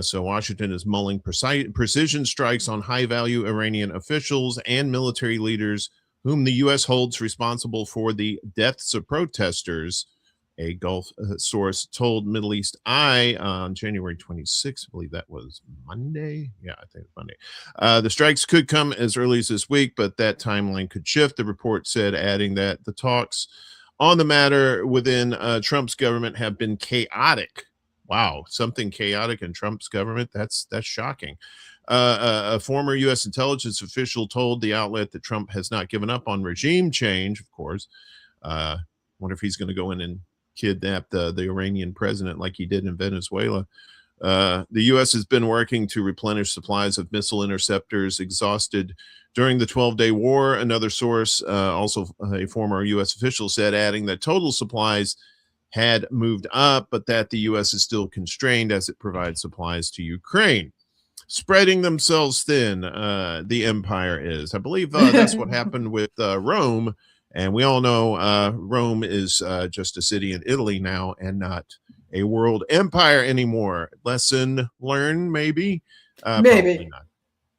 So Washington is mulling precision strikes on high-value Iranian officials and military leaders whom the U.S. holds responsible for the deaths of protesters, a Gulf source told Middle East Eye on January 26th. I believe that was Monday. Yeah, I think it's Monday. The strikes could come as early as this week, but that timeline could shift, the report said, adding that the talks on the matter within Trump's government have been chaotic. Wow, something chaotic in Trump's government? That's shocking. A former U.S. intelligence official told the outlet that Trump has not given up on regime change, of course. Wonder if he's going to go in and kidnap the Iranian president like he did in Venezuela. The U.S. has been working to replenish supplies of missile interceptors exhausted during the 12-day war. Another source, also a former U.S. official, said, adding that total supplies had moved up, but that the U.S. is still constrained as it provides supplies to Ukraine. Spreading themselves thin, the empire is. I believe that's what happened with Rome. And we all know Rome is just a city in Italy now and not a world empire anymore. Lesson learned, maybe? Maybe. Probably not.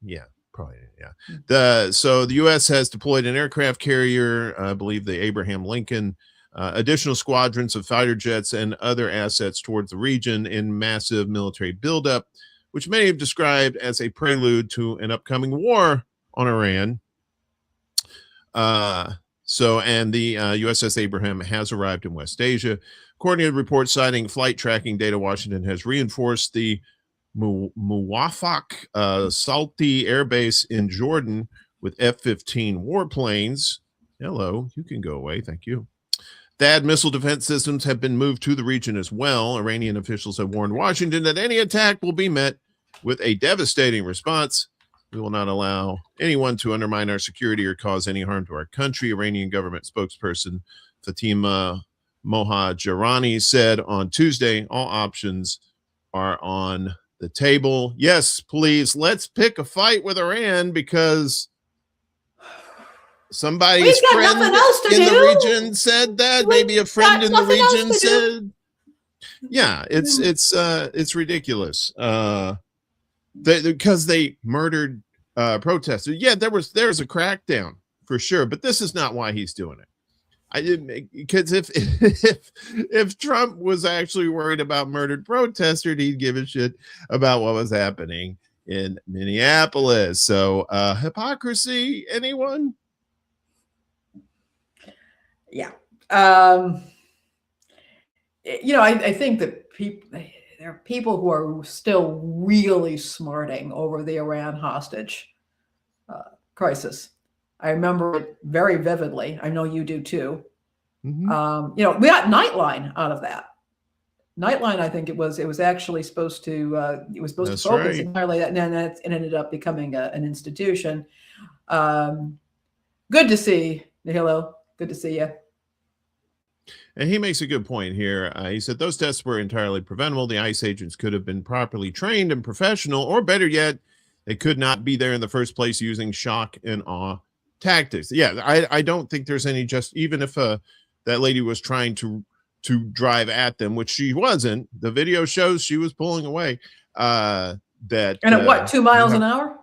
Yeah, probably, yeah. So the U.S. has deployed an aircraft carrier, I believe the Abraham Lincoln, additional squadrons of fighter jets and other assets towards the region in massive military buildup, which many have described as a prelude to an upcoming war on Iran. And the USS Abraham has arrived in West Asia. According to reports citing flight tracking data, Washington has reinforced the Muwafaq Salti Air Base in Jordan with F-15 warplanes. Hello, you can go away. Thank you. THAAD missile defense systems have been moved to the region as well. Iranian officials have warned Washington that any attack will be met with a devastating response. We will not allow anyone to undermine our security or cause any harm to our country. Iranian government spokesperson Fatima Mohajarani said on Tuesday, all options are on the table. Yes, please, let's pick a fight with Iran, because somebody's friend in the region said that. Maybe a friend in the region said, yeah, it's ridiculous. Because they murdered protesters. Yeah, there's a crackdown for sure, but this is not why he's doing it. Because if Trump was actually worried about murdered protesters, he'd give a shit about what was happening in Minneapolis. So hypocrisy, anyone? Yeah. I think that there are people who are still really smarting over the Iran hostage crisis. I remember it very vividly. I know you do too. Mm-hmm. We got Nightline out of that. Nightline, I think it was actually supposed to focus entirely, and then it ended up becoming an institution. Good to see you. Hello, good to see you. And he makes a good point here. He said those tests were entirely preventable. The ICE agents could have been properly trained and professional, or better yet, they could not be there in the first place using shock and awe tactics. Yeah, I don't think there's any even if that lady was trying to drive at them, which she wasn't. The video shows she was pulling away. And at what, 2 miles an hour?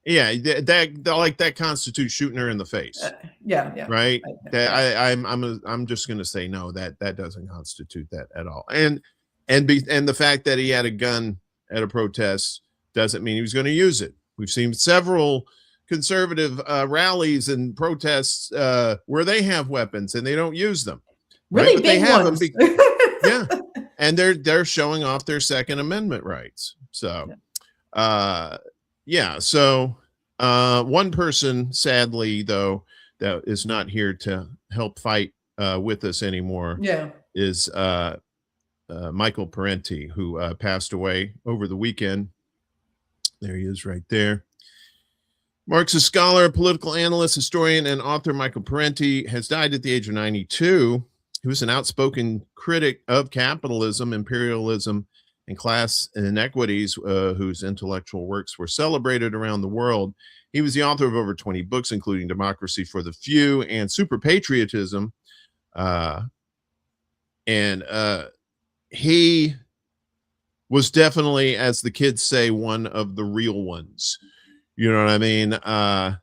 Yeah, that constitutes shooting her in the face. Yeah. Right. I'm just gonna say no. That doesn't constitute that at all. And the fact that he had a gun at a protest doesn't mean he was going to use it. We've seen several conservative rallies and protests where they have weapons and they don't use them. Really, right? Big ones. Yeah, and they're showing off their Second Amendment rights. So, yeah. So, one person, sadly, though, that is not here to help fight with us anymore. Yeah, is Michael Parenti, who passed away over the weekend. There he is, right there. Marxist scholar, political analyst, historian, and author Michael Parenti has died at the age of 92. He was an outspoken critic of capitalism, imperialism, and class inequities, whose intellectual works were celebrated around the world. He was the author of over 20 books, including Democracy for the Few and Super Patriotism. He was definitely, as the kids say, one of the real ones. You know what I mean? I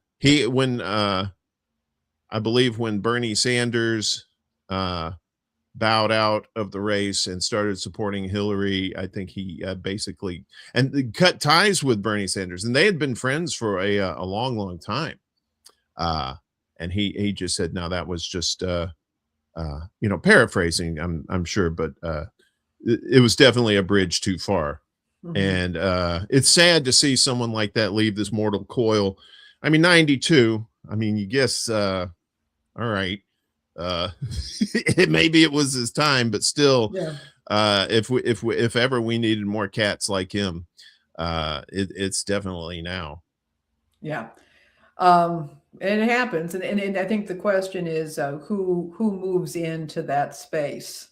believe when Bernie Sanders bowed out of the race and started supporting Hillary, I think he basically cut ties with Bernie Sanders, and they had been friends for a long, long time. And he just said, no, that was just paraphrasing, I'm sure, but it was definitely a bridge too far. Mm-hmm. And it's sad to see someone like that leave this mortal coil. I mean, 92. I mean, you guess, all right. Maybe it was his time, but still, yeah. If ever we needed more cats like him, it's definitely now. Yeah. And it happens. And I think the question is, who moves into that space?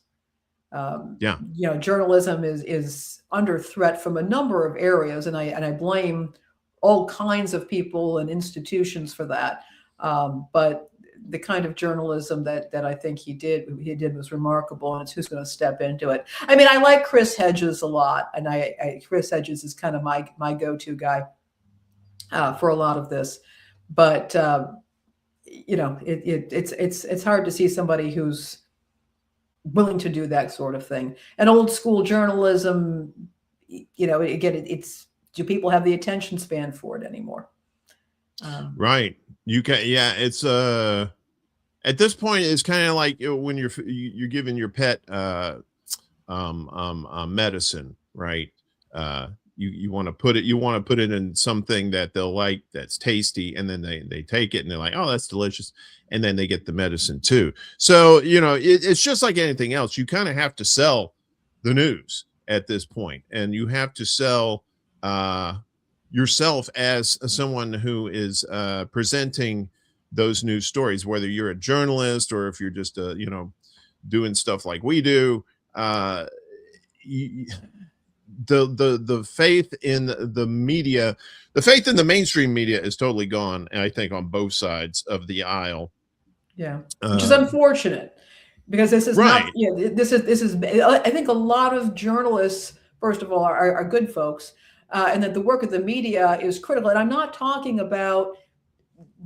Journalism is under threat from a number of areas, and I blame all kinds of people and institutions for that. But the kind of journalism that I think he did was remarkable, and it's who's going to step into it. I mean, I like Chris Hedges a lot, and Chris Hedges is kind of my go-to guy for a lot of this. But it's hard to see somebody who's willing to do that sort of thing. And old school journalism, again, do people have the attention span for it anymore? Right. You can, yeah. It's at this point, it's kind of like when you're giving your pet medicine, right? you want to put it in something that they'll like, that's tasty, and then they take it and they're like, oh, that's delicious, and then they get the medicine too. So it's just like anything else. You kind of have to sell the news at this point, and you have to sell yourself as someone who is presenting those news stories, whether you're a journalist or if you're just doing stuff like we do. The faith in the media, the faith in the mainstream media is totally gone, I think, on both sides of the aisle. Yeah, which is unfortunate, because this is right. not, this is I think a lot of journalists, first of all, are good folks, and that the work of the media is critical. And I'm not talking about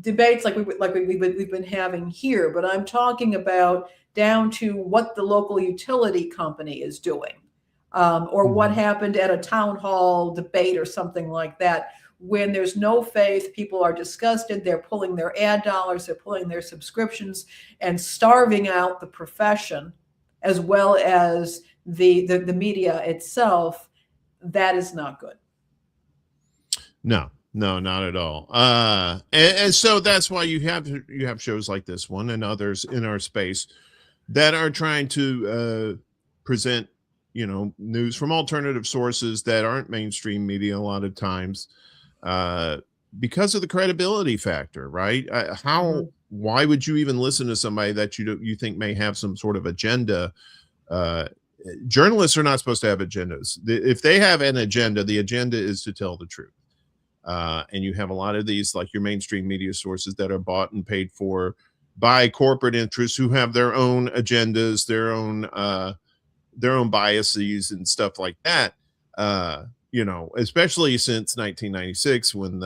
debates like we've been having here, but I'm talking about down to what the local utility company is doing, or what happened at a town hall debate or something like that. When there's no faith, people are disgusted. They're pulling their ad dollars, they're pulling their subscriptions, and starving out the profession as well as the media itself. That is not good. No, not at all. And so that's why you have shows like this one and others in our space that are trying to present, news from alternative sources that aren't mainstream media a lot of times, because of the credibility factor, right? Why would you even listen to somebody that you think may have some sort of agenda? Journalists are not supposed to have agendas. If they have an agenda, the agenda is to tell the truth. And you have a lot of these, like your mainstream media sources, that are bought and paid for by corporate interests who have their own agendas, their own biases and stuff like that. Especially since 1996, when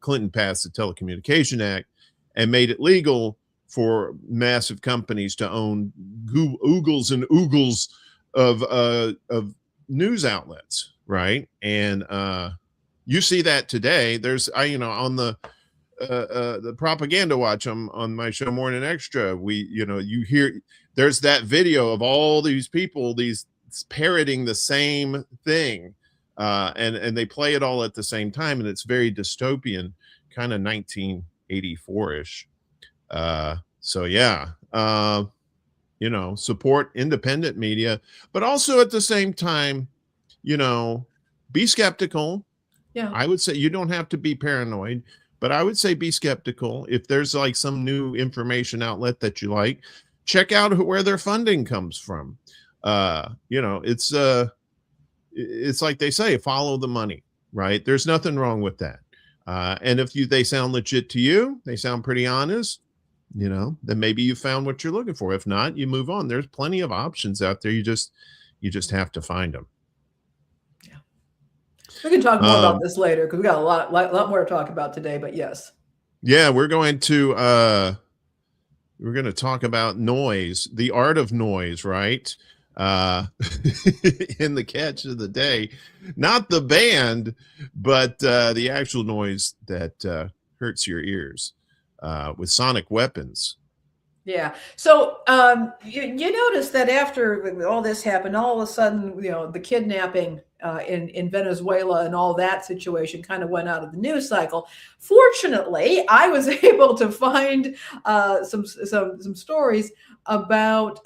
Clinton passed the Telecommunication Act and made it legal for massive companies to own oogles and oogles of news outlets, right? And you see that today. There's on the propaganda watch on my show Morning Extra, you hear there's that video of all these people, these parroting the same thing, and they play it all at the same time, and it's very dystopian, kind of 1984-ish. So yeah, support independent media, but also at the same time, be skeptical. Yeah, I would say you don't have to be paranoid, but I would say be skeptical. If there's like some new information outlet that you like, check out where their funding comes from. It's like they say, follow the money, right? There's nothing wrong with that. And if they sound legit to you, they sound pretty honest, then maybe you found what you're looking for. If not, you move on. There's plenty of options out there. You just have to find them. We can talk more about this later, because we got a lot more to talk about today, but yes. Yeah, we're going to talk about noise, the art of noise, right? In the catch of the day, not the band, but the actual noise that hurts your ears, with sonic weapons. Yeah. So you notice that after all this happened, all of a sudden, the kidnapping in Venezuela and all that situation kind of went out of the news cycle. Fortunately, I was able to find some stories about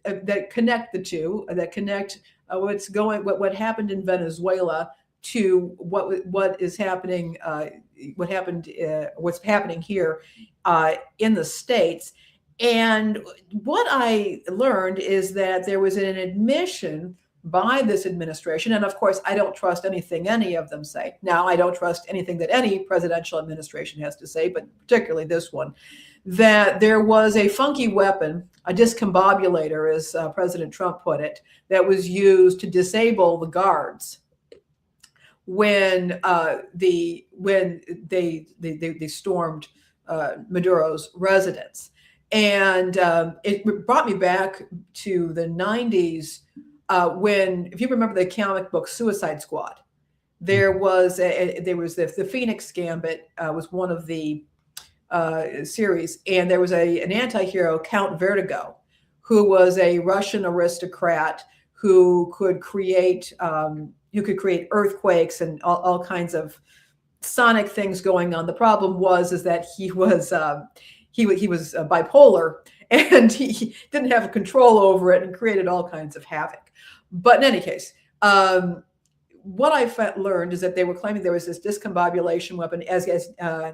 that connect the two, that connect what happened in Venezuela to what is happening, what's happening here in the States. And what I learned is that there was an admission by this administration, and of course, I don't trust anything any of them say. Now, I don't trust anything that any presidential administration has to say, but particularly this one, that there was a funky weapon, a discombobulator, as President Trump put it, that was used to disable the guards when they stormed Maduro's residence. And it brought me back to the 90s, when, if you remember the comic book Suicide Squad, there was the Phoenix Gambit was one of the series, and there was an anti-hero, Count Vertigo, who was a Russian aristocrat who could create could create earthquakes and all kinds of sonic things going on. The problem is that he was bipolar, and he didn't have control over it and created all kinds of havoc. But in any case, what I learned is that they were claiming there was this discombobulation weapon. As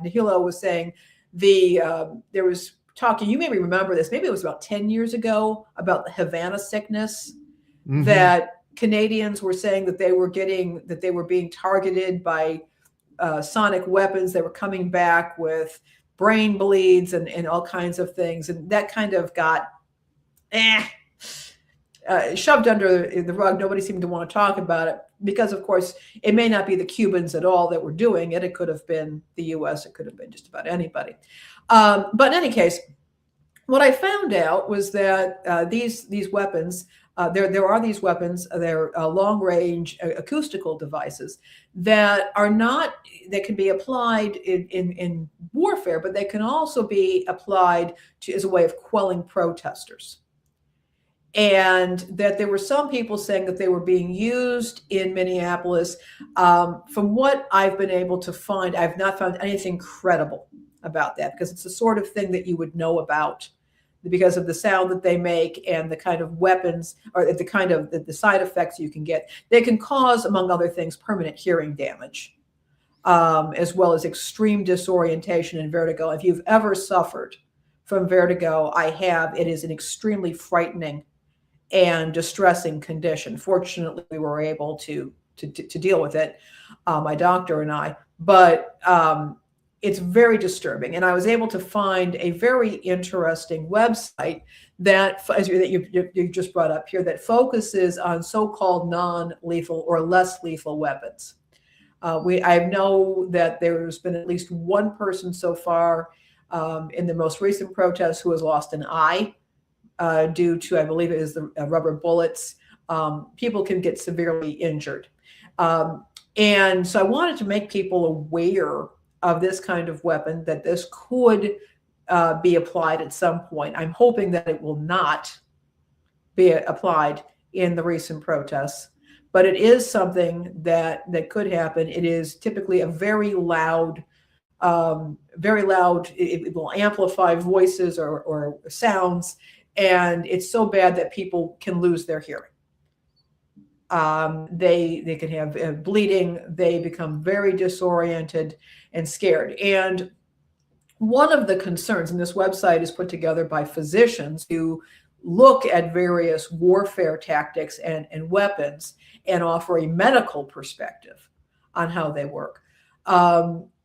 Nihilo was saying, there was talking, you maybe remember this, maybe it was about 10 years ago, about the Havana sickness, that Canadians were saying that they were being targeted by sonic weapons. They were coming back with brain bleeds and all kinds of things. And that kind of got shoved under the rug. Nobody seemed to want to talk about it because, of course, it may not be the Cubans at all that were doing it. It could have been the U.S. It could have been just about anybody. But in any case, what I found out was that these weapons, there are these weapons, they're long-range acoustical devices that can be applied in warfare, but they can also be applied as a way of quelling protesters. And that there were some people saying that they were being used in Minneapolis. From what I've been able to find, I've not found anything credible about that, because it's the sort of thing that you would know about because of the sound that they make and the kind of weapons or the kind of the side effects you can get. They can cause, among other things, permanent hearing damage, as well as extreme disorientation and vertigo. If you've ever suffered from vertigo, I have. It is an extremely frightening and distressing condition. Fortunately, we were able to deal with it, my doctor and I. But it's very disturbing. And I was able to find a very interesting website that you just brought up here that focuses on so-called non-lethal or less lethal weapons. I know that there's been at least one person so far in the most recent protests who has lost an eye due to, I believe it is the rubber bullets. People can get severely injured. And so I wanted to make people aware of this kind of weapon, that this could be applied at some point. I'm hoping that it will not be applied in the recent protests, but it is something that could happen. It is typically a very loud, it will amplify voices or sounds, and it's so bad that people can lose their hearing. They can have bleeding. They become very disoriented and scared. And one of the concerns, and this website is put together by physicians who look at various warfare tactics and weapons and offer a medical perspective on how they work,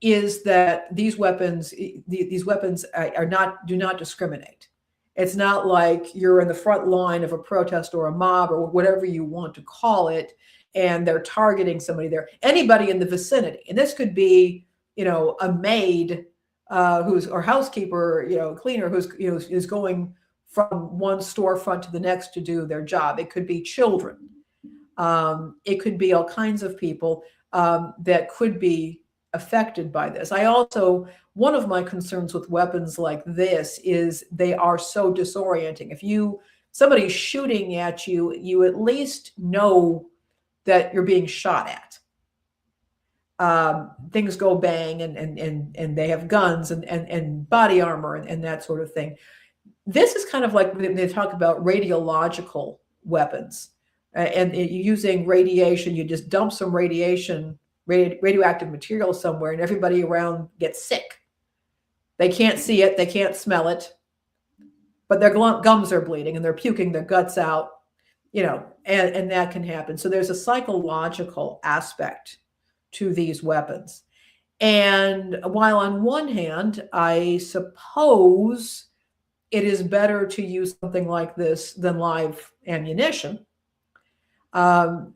is that these weapons do not discriminate. It's not like you're in the front line of a protest or a mob or whatever you want to call it, and they're targeting somebody there. Anybody in the vicinity, and this could be, a maid or housekeeper, cleaner who's going from one storefront to the next to do their job. It could be children. It could be all kinds of people that could be affected by this. One of my concerns with weapons like this is they are so disorienting. If somebody's shooting at you, you at least know that you're being shot at. Things go bang and they have guns and body armor and that sort of thing. This is kind of like when they talk about radiological weapons and using radiation. You just dump some radioactive material somewhere and everybody around gets sick. They can't see it, they can't smell it, but their gums are bleeding and they're puking their guts out, and that can happen. So there's a psychological aspect to these weapons. And while on one hand, I suppose it is better to use something like this than live ammunition, the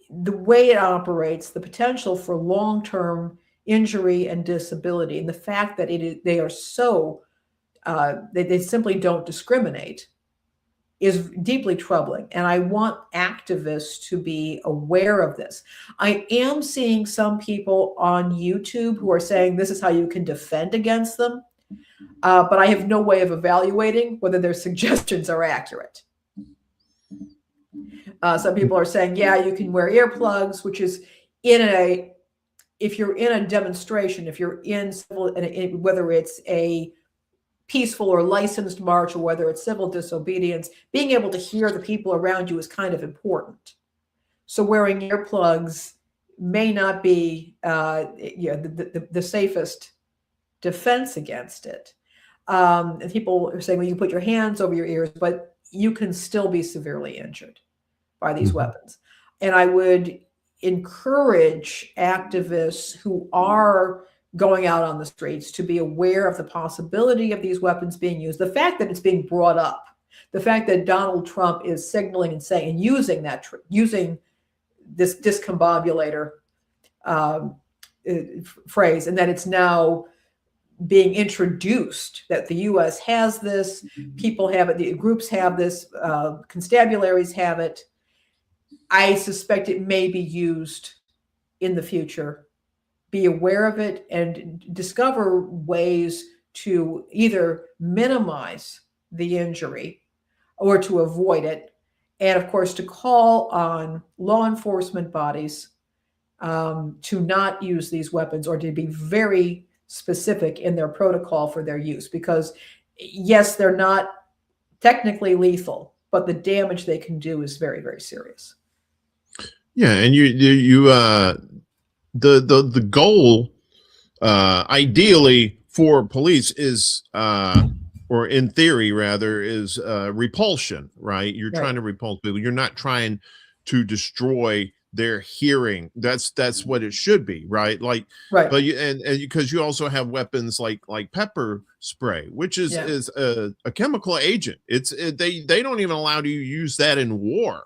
way it operates, the potential for long-term injury and disability, and the fact that they are so they simply don't discriminate is deeply troubling. And I want activists to be aware of this. I am seeing some people on YouTube who are saying this is how you can defend against them, but I have no way of evaluating whether their suggestions are accurate. Some people are saying, yeah, you can wear earplugs, which is if you're in a demonstration, if you're in civil, whether it's a peaceful or licensed march, or whether it's civil disobedience, being able to hear the people around you is kind of important. So wearing earplugs may not be the safest defense against it. And people are saying, well, you put your hands over your ears, but you can still be severely injured by these weapons. And I would encourage activists who are going out on the streets to be aware of the possibility of these weapons being used. The fact that it's being brought up, the fact that Donald Trump is signaling and saying and using this discombobulator phrase, and that it's now being introduced, that the U.S. has this, people have it, the groups have this, constabularies have it. I suspect it may be used in the future. Be aware of it and discover ways to either minimize the injury or to avoid it. And of course, to call on law enforcement bodies to not use these weapons, or to be very specific in their protocol for their use. Because yes, they're not technically lethal, but the damage they can do is very, very serious. Yeah, and the goal, ideally for police is, or in theory rather, is repulsion, right? You're trying to repulse people. You're not trying to destroy their hearing. That's what it should be, right? Like, but and because you also have weapons like pepper spray, which is a chemical agent. They don't even allow you to use that in war.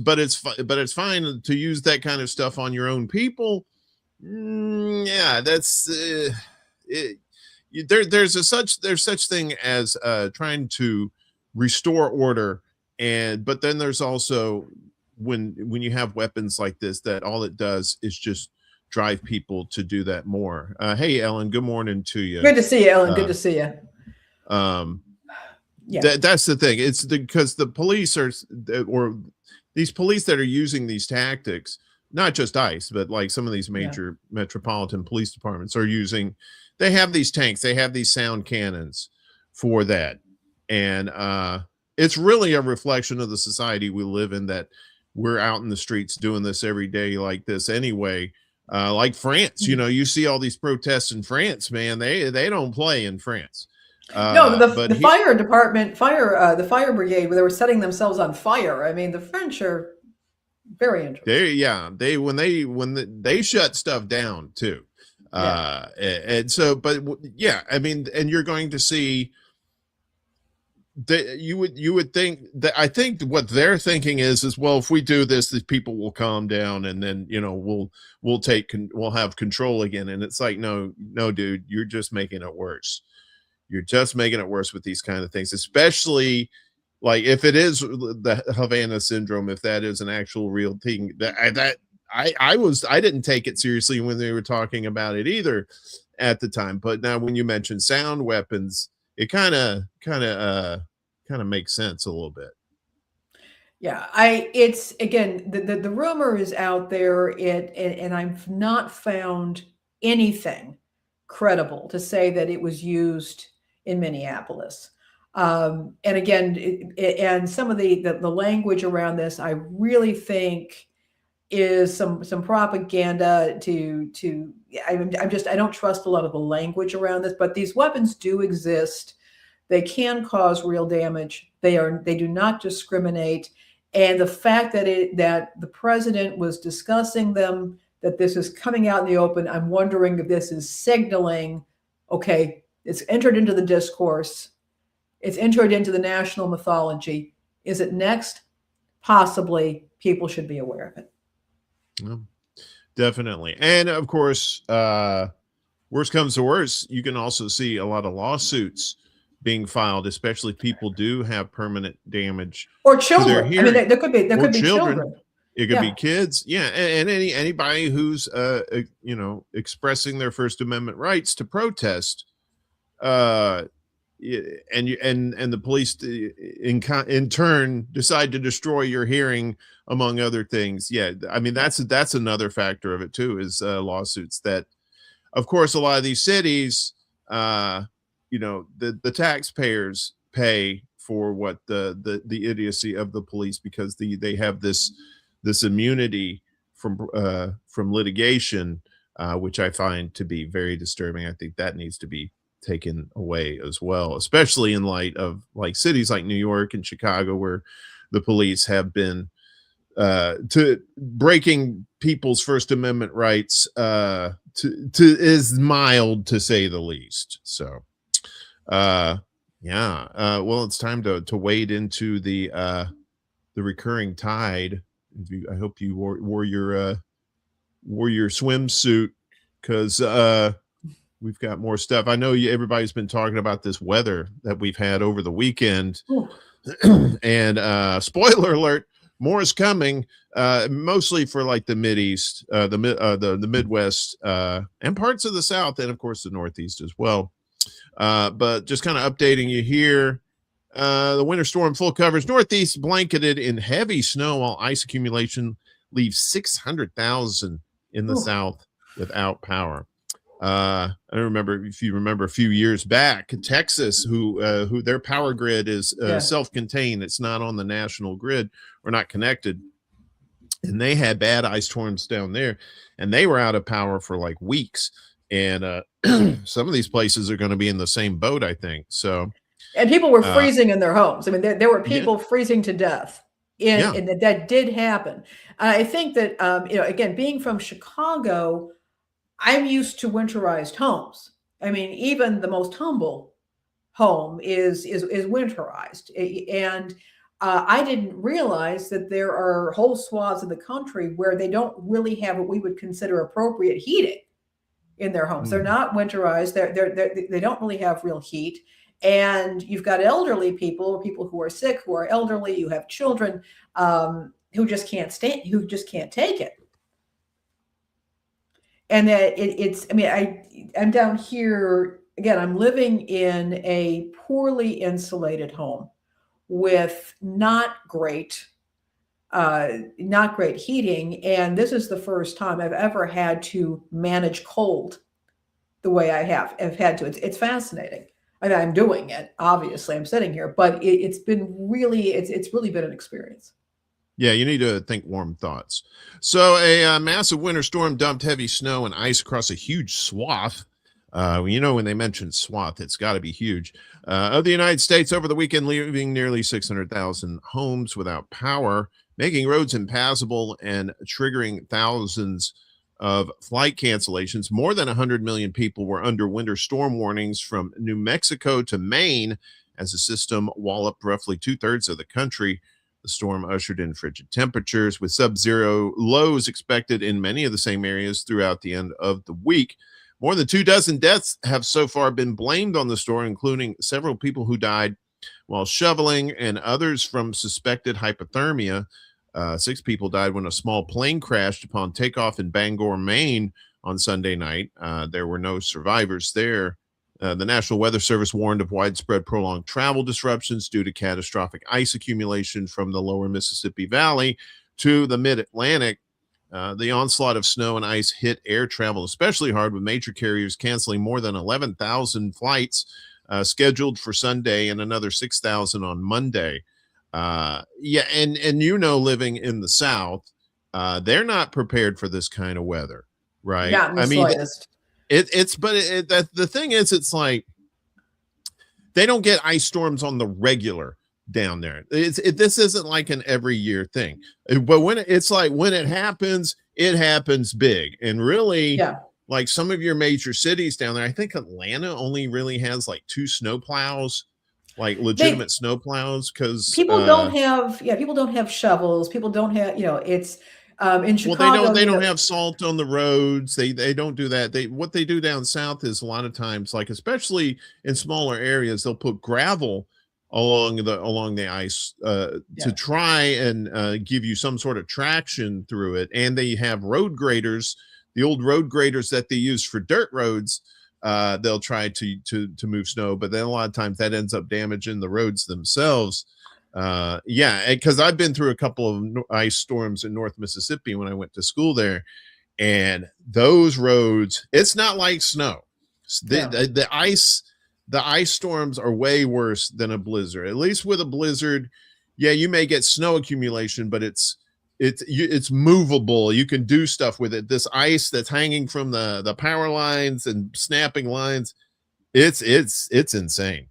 But it's fine to use that kind of stuff on your own people. Yeah, that's there's such thing as trying to restore order, but then there's also when you have weapons like this, that all it does is just drive people to do that more. Hey, Ellen, good morning to you. Good to see you, Ellen. Good to see you. That's the thing. It's because the police or these police that are using these tactics, not just ICE, but like some of these major metropolitan police departments are using, they have these tanks, they have these sound cannons for that. And it's really a reflection of the society we live in, that we're out in the streets doing this every day like this anyway. Like France, you see all these protests in France, man. They don't play in France. No, the fire department, the fire brigade, where they were setting themselves on fire. I mean, the French are very interesting. They shut stuff down too. And so, but yeah, I mean, and you're going to see that you would think that, I think what they're thinking is well, if we do this, these people will calm down, and then we'll have control again. And it's like, no, dude, you're just making it worse. You're just making it worse with these kind of things, especially like if it is the Havana syndrome, if that is an actual real thing. I didn't take it seriously when they were talking about it either at the time. But now when you mention sound weapons, it kind of makes sense a little bit. Yeah, it's again, the rumor is out there, and I've not found anything credible to say that it was used in Minneapolis. And again, and some of the language around this, I really think is some propaganda I don't trust a lot of the language around this, but these weapons do exist. They can cause real damage. They do not discriminate. And the fact that the president was discussing them, that this is coming out in the open, I'm wondering if this is signaling, okay, it's entered into the discourse. It's entered into the national mythology. Is it next? Possibly. People should be aware of it. Well, definitely. And of course, worst comes to worst, you can also see a lot of lawsuits being filed, especially if people do have permanent damage. Or children. I mean, there could be children. It could be kids. Yeah. And anybody who's, expressing their First Amendment rights to protest, and the police in turn decide to destroy your hearing, among other things. Yeah, I mean that's another factor of it too, is lawsuits that, of course, a lot of these cities, the taxpayers pay for what the idiocy of the police, because they have this immunity from litigation, which I find to be very disturbing. I think that needs to be taken away as well, especially in light of like cities like New York and Chicago, where the police have been to breaking people's First Amendment rights to is mild, to say the least. So well, it's time to wade into the recurring tide. I hope you wore your swimsuit, because we've got more stuff. I know everybody's been talking about this weather that we've had over the weekend. And spoiler alert, more is coming, mostly for like the Mideast, the Midwest, and parts of the South, and of course the Northeast as well. But just kind of updating you here. The winter storm full coverage. Northeast blanketed in heavy snow, while ice accumulation leaves 600,000 in the South without power. I remember, if you remember a few years back, Texas, who their power grid is self-contained. It's not on the national grid, or not connected. And they had bad ice storms down there, and they were out of power for like weeks. And some of these places are going to be in the same boat, I think. So, and people were freezing in their homes. I mean, there were people freezing to death. And that did happen. I think that, again, being from Chicago, I'm used to winterized homes. I mean, even the most humble home is winterized. And I didn't realize that there are whole swaths of the country where they don't really have what we would consider appropriate heating in their homes. They're not winterized. They don't really have real heat. And you've got elderly people who are sick, who are elderly. You have children who just can't take it. And that I'm down here again. I'm living in a poorly insulated home with not great heating, and this is the first time I've ever had to manage cold the way I've had to. It's fascinating. I mean, I'm doing it. Obviously, I'm sitting here, but it's really been an experience. Yeah, you need to think warm thoughts. So a massive winter storm dumped heavy snow and ice across a huge swath. When they mention swath, it's got to be huge, of the United States over the weekend, leaving nearly 600,000 homes without power, making roads impassable and triggering thousands of flight cancellations. More than 100 million people were under winter storm warnings from New Mexico to Maine, as the system walloped roughly 2/3 of the country. The storm ushered in frigid temperatures, with sub-zero lows expected in many of the same areas throughout the end of the week. More than 24 deaths have so far been blamed on the storm, including several people who died while shoveling and others from suspected hypothermia. 6 people died when a small plane crashed upon takeoff in Bangor, Maine on Sunday night. There were no survivors there. The National Weather Service warned of widespread prolonged travel disruptions due to catastrophic ice accumulation from the lower Mississippi Valley to the mid-Atlantic. The onslaught of snow and ice hit air travel especially hard, with major carriers canceling more than 11,000 flights scheduled for Sunday and another 6,000 on Monday. Living in the South, they're not prepared for this kind of weather, right? Not in the slightest. The thing is, it's like they don't get ice storms on the regular down there. This isn't like an every year thing, but when it happens big. And really, like some of your major cities down there, I think Atlanta only really has like 2 snowplows, like legitimate snowplows, because people don't have shovels. People don't have, it's in Chicago. Well, they don't have salt on the roads. They don't do that. What they do down south is a lot of times, like especially in smaller areas, they'll put gravel along the ice to try and give you some sort of traction through it. And they have road graders, the old road graders that they use for dirt roads, they'll try to move snow, but then a lot of times that ends up damaging the roads themselves. Yeah, because I've been through a couple of ice storms in North Mississippi when I went to school there, and those roads, it's not like snow. The ice storms are way worse than a blizzard. At least with a blizzard, yeah, you may get snow accumulation, but it's movable. You can do stuff with it. This ice that's hanging from the power lines and snapping lines, it's insane.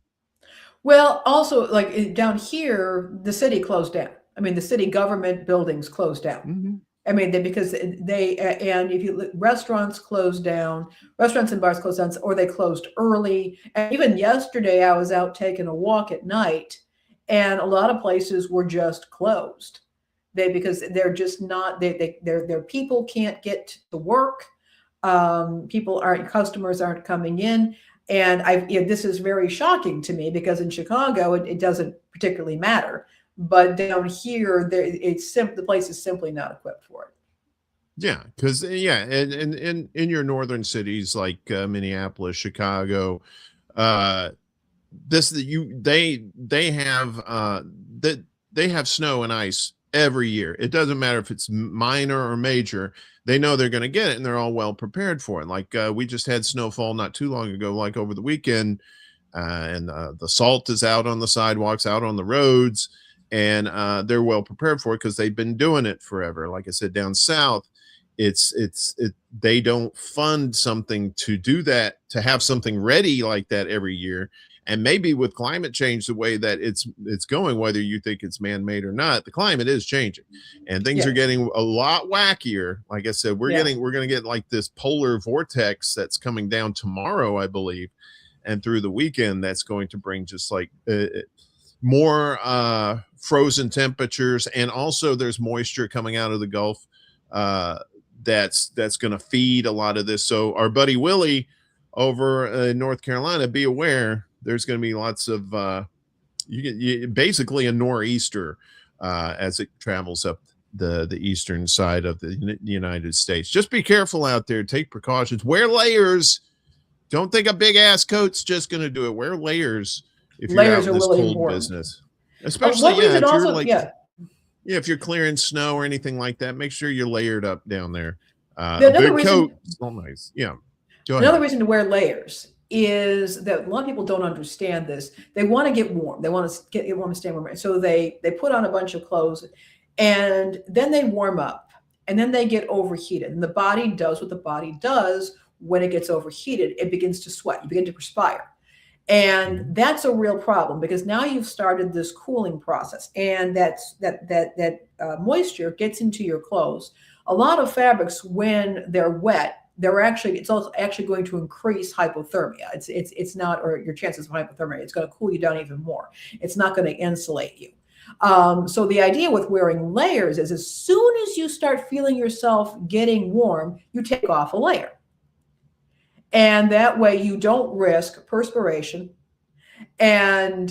Well, also, like down here, the city closed down. I mean, the city government buildings closed down. Mm-hmm. I mean, because they and if you restaurants closed down, restaurants and bars closed down, or they closed early. And even yesterday, I was out taking a walk at night, and a lot of places were just closed. Because they're just not. Their people can't get to work. Customers aren't coming in. And this is very shocking to me because in Chicago, it doesn't particularly matter. But down here, the place is simply not equipped for it. Yeah, because and in your northern cities like Minneapolis, Chicago, they have snow and ice every year. It doesn't matter if it's minor or major. They know they're going to get it, and they're all well prepared for it. Like we just had snowfall not too long ago, like over the weekend, and the salt is out on the sidewalks, out on the roads, and they're well prepared for it because they've been doing it forever. Like I said, down south, they don't fund something to do that, to have something ready like that every year. And maybe with climate change, the way that it's going, whether you think it's man-made or not, the climate is changing, and things are getting a lot wackier. Like I said, we're going to get like this polar vortex that's coming down tomorrow, I believe, and through the weekend, that's going to bring just like more frozen temperatures, and also there's moisture coming out of the Gulf that's going to feed a lot of this. So our buddy Willie over in North Carolina, be aware. There's going to be lots of basically a nor'easter as it travels up the eastern side of the United States. Just be careful out there. Take precautions. Wear layers. Don't think a big ass coat's just going to do it. Wear layers if you're out in this really cold important business. Especially if you're clearing snow or anything like that. Make sure you're layered up down there. A big coat is all nice. Yeah. Go ahead. Another reason to wear layers is that a lot of people don't understand this. They want to get warm. They want to stay warm. So they put on a bunch of clothes, and then they warm up, and then they get overheated. And the body does what the body does when it gets overheated. It begins to sweat. You begin to perspire. And that's a real problem because now you've started this cooling process, and that moisture gets into your clothes. A lot of fabrics, when they're wet, it's also actually going to increase hypothermia. It's not, or your chances of hypothermia. It's going to cool you down even more. It's not going to insulate you. So the idea with wearing layers is as soon as you start feeling yourself getting warm, you take off a layer. And that way you don't risk perspiration, and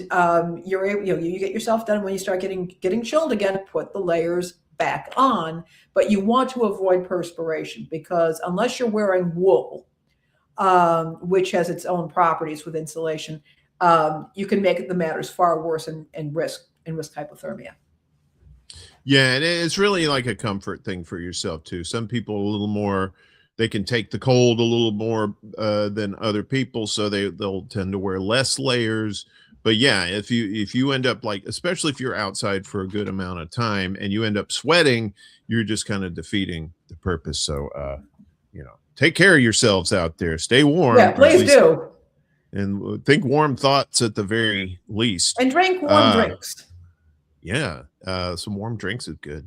you're able, you get yourself done. When you start getting chilled again, put the layers back on. But you want to avoid perspiration because unless you're wearing wool, which has its own properties with insulation, you can make the matters far worse and risk hypothermia. Yeah, and it's really like a comfort thing for yourself too. Some people a little more, they can take the cold a little more than other people, so they'll tend to wear less layers. But yeah, if you end up like, especially if you're outside for a good amount of time and you end up sweating, you're just kind of defeating the purpose. So take care of yourselves out there. Stay warm. Yeah, please do. And think warm thoughts at the very least. And drink warm drinks. Yeah, some warm drinks is good.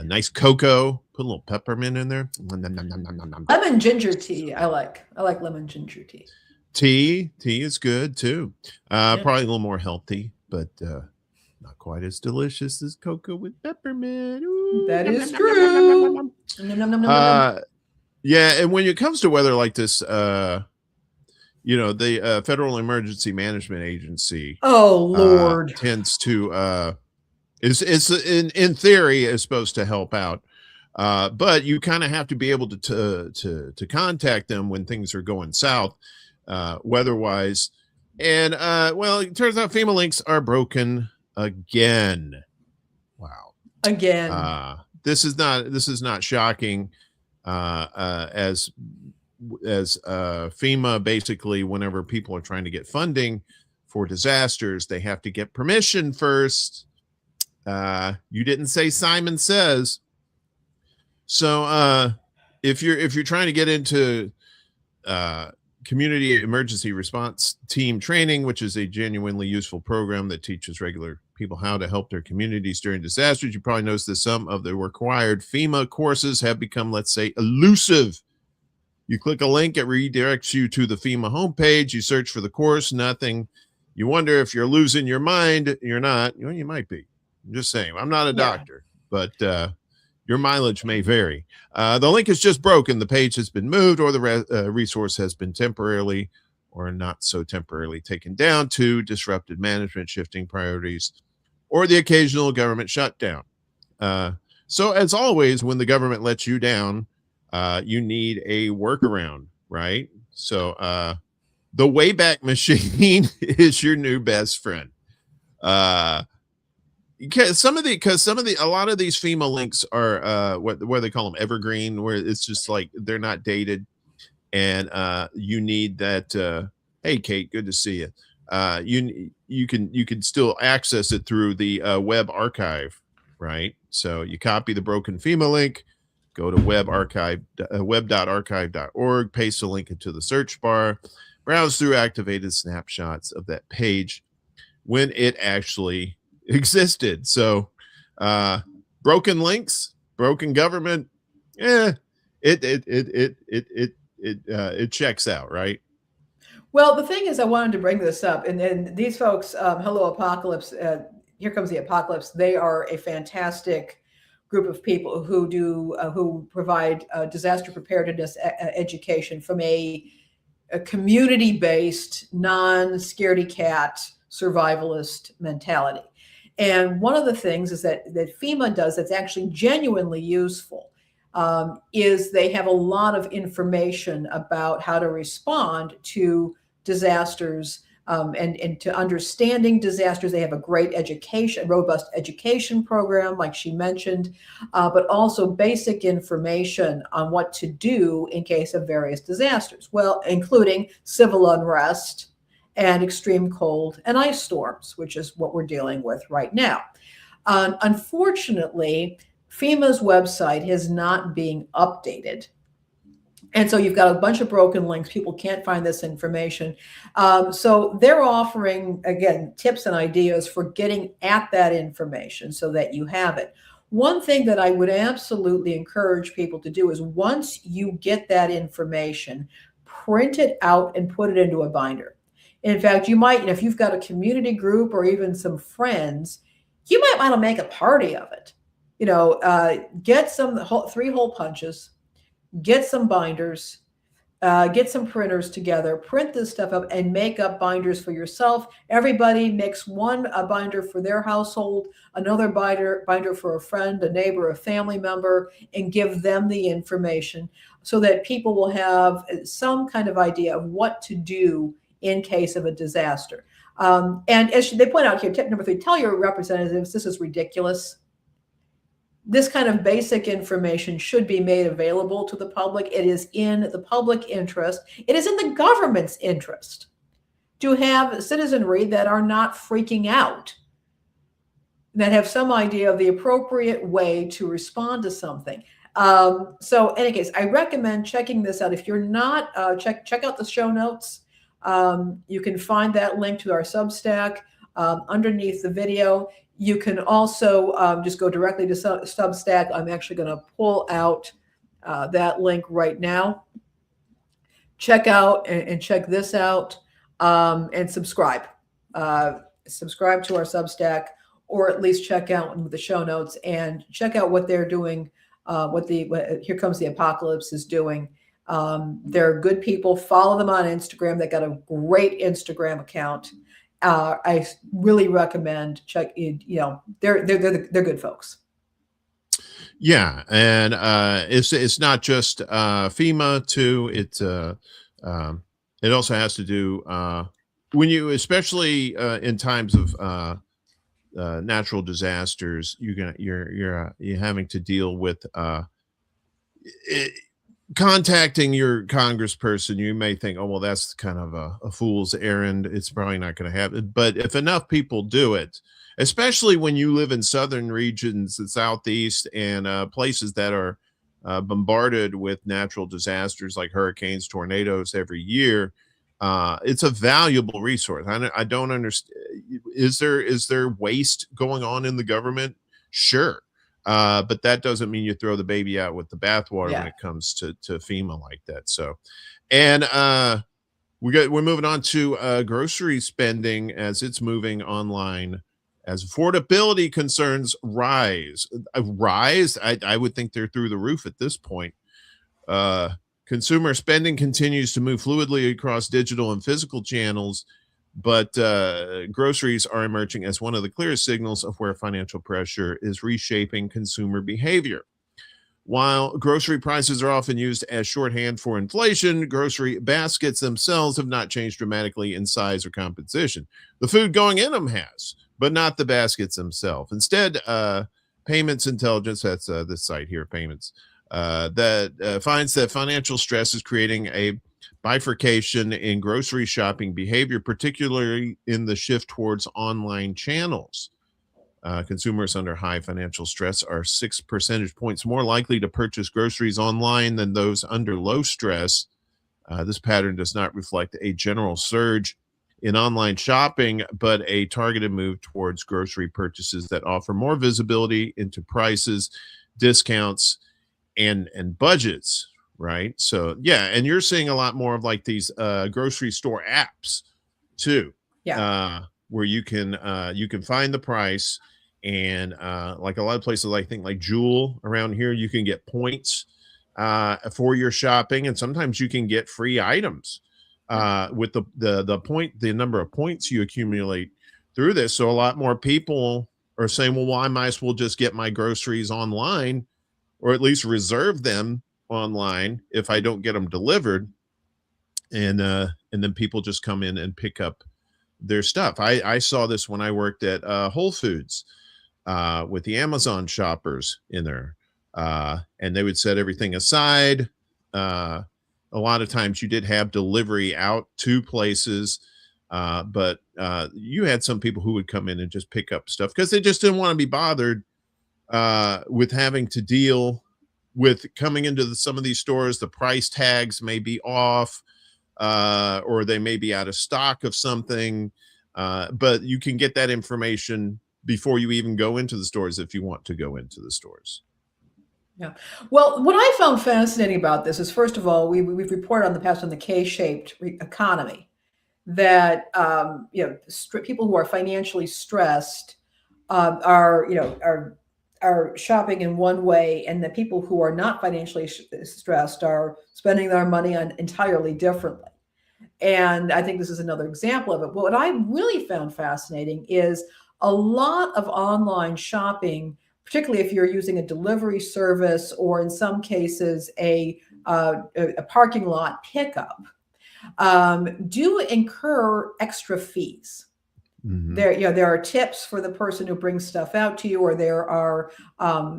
Nice cocoa. Put a little peppermint in there. Lemon ginger tea. I like lemon ginger tea. Tea is good too. Probably a little more healthy, but not quite as delicious as cocoa with peppermint. Ooh, that is true. Yeah, and when it comes to weather like this, the Federal Emergency Management Agency, oh Lord, tends to is in theory is supposed to help out. But you kind of have to be able to contact them when things are going south. weather-wise. And well, it turns out FEMA links are broken again. Wow. Again. This is not shocking. As FEMA, basically, whenever people are trying to get funding for disasters, they have to get permission first. You didn't say Simon Says. So if you're trying to get into community emergency response team training, which is a genuinely useful program that teaches regular people how to help their communities during disasters, you probably noticed that some of the required FEMA courses have become, let's say, elusive. You click a link, it redirects you to the FEMA homepage. You search for the course, nothing. You wonder if you're losing your mind. You're not. You know, you might be. I'm just saying. I'm not a doctor, but your mileage may vary. The link is just broken. The page has been moved, or the resource has been temporarily or not so temporarily taken down to disrupted management, shifting priorities, or the occasional government shutdown. So as always, when the government lets you down, you need a workaround, right? So the Wayback Machine is your new best friend. Because a lot of these FEMA links are what they call them, evergreen, where it's just like they're not dated, and you need that. Hey, Kate, good to see you. You can still access it through the web archive, right? So you copy the broken FEMA link, go to web.archive.org, paste a link into the search bar, browse through activated snapshots of that page when it actually existed. So broken links, broken government, it checks out, right? Well, the thing is, I wanted to bring this up, and then these folks, Hello Apocalypse, Here Comes the Apocalypse, they are a fantastic group of people who provide disaster preparedness education from a community-based, non-scaredy cat survivalist mentality. And one of the things is that FEMA does that's actually genuinely useful is they have a lot of information about how to respond to disasters and to understanding disasters. They have a great robust education program, like she mentioned, but also basic information on what to do in case of various disasters, well, including civil unrest and extreme cold and ice storms, which is what we're dealing with right now. Unfortunately, FEMA's website is not being updated. And so you've got a bunch of broken links. People can't find this information. So they're offering, again, tips and ideas for getting at that information so that you have it. One thing that I would absolutely encourage people to do is once you get that information, print it out and put it into a binder. In fact, you might, if you've got a community group or even some friends, you might want to make a party of it. Get some 3-hole punches, get some binders, get some printers together, print this stuff up and make up binders for yourself. Everybody makes a binder for their household, another binder for a friend, a neighbor, a family member, and give them the information so that people will have some kind of idea of what to do in case of a disaster. And as they point out here, tip number 3, tell your representatives this is ridiculous. This kind of basic information should be made available to the public. It is in the public interest. It is in the government's interest to have citizenry that are not freaking out, that have some idea of the appropriate way to respond to something. So in any case, I recommend checking this out. If you're not, check out the show notes. You can find that link to our Substack underneath the video. You can also just go directly to Substack. I'm actually going to pull out that link right now. Check out and check this out and subscribe. Subscribe to our Substack, or at least check out the show notes and check out what they're doing, what Here Comes the Apocalypse is doing. They're good people. Follow them on Instagram. They got a great Instagram account. I really recommend they're good folks. Yeah, and it's not just FEMA too. It's It also has to do when you, especially in times of natural disasters, you're having to deal with it, contacting your congressperson. You may think, oh well, that's kind of a fool's errand. It's probably not going to happen. But if enough people do it, especially when you live in southern regions, the southeast, and places that are bombarded with natural disasters like hurricanes, tornadoes every year, it's a valuable resource. I don't understand. Is there waste going on in the government? Sure. But that doesn't mean you throw the baby out with the bathwater when it comes to FEMA like that. So, and we're moving on to grocery spending as it's moving online as affordability concerns rise. I would think they're through the roof at this point. Consumer spending continues to move fluidly across digital and physical channels, but groceries are emerging as one of the clearest signals of where financial pressure is reshaping consumer behavior. While grocery prices are often used as shorthand for inflation, grocery baskets themselves have not changed dramatically in size or composition. The food going in them has, but not the baskets themselves. Instead, Payments Intelligence, that's this site here, Payments, that finds that financial stress is creating a bifurcation in grocery shopping behavior, particularly in the shift towards online channels. Consumers under high financial stress are 6 percentage points more likely to purchase groceries online than those under low stress. This pattern does not reflect a general surge in online shopping, but a targeted move towards grocery purchases that offer more visibility into prices, discounts, and budgets, right? So yeah, and you're seeing a lot more of like these grocery store apps too, where you can find the price, and like a lot of places, I think like Jewel around here, you can get points for your shopping, and sometimes you can get free items with the number of points you accumulate through this. So a lot more people are saying, well, I might as well just get my groceries online, or at least reserve them online if I don't get them delivered. And then people just come in and pick up their stuff. I saw this when I worked at Whole Foods with the Amazon shoppers in there. And they would set everything aside. A lot of times you did have delivery out to places, but you had some people who would come in and just pick up stuff because they just didn't want to be bothered with having to deal with coming into some of these stores. The price tags may be off, or they may be out of stock of something, but you can get that information before you even go into the stores if you want to go into the stores. Yeah. Well, what I found fascinating about this is, first of all, we've reported on the past on the K-shaped economy, that people who are financially stressed are shopping in one way, and the people who are not financially stressed are spending their money on entirely differently. And I think this is another example of it. But what I really found fascinating is a lot of online shopping, particularly if you're using a delivery service, or in some cases a parking lot pickup, do incur extra fees. Mm-hmm. There are tips for the person who brings stuff out to you, or there are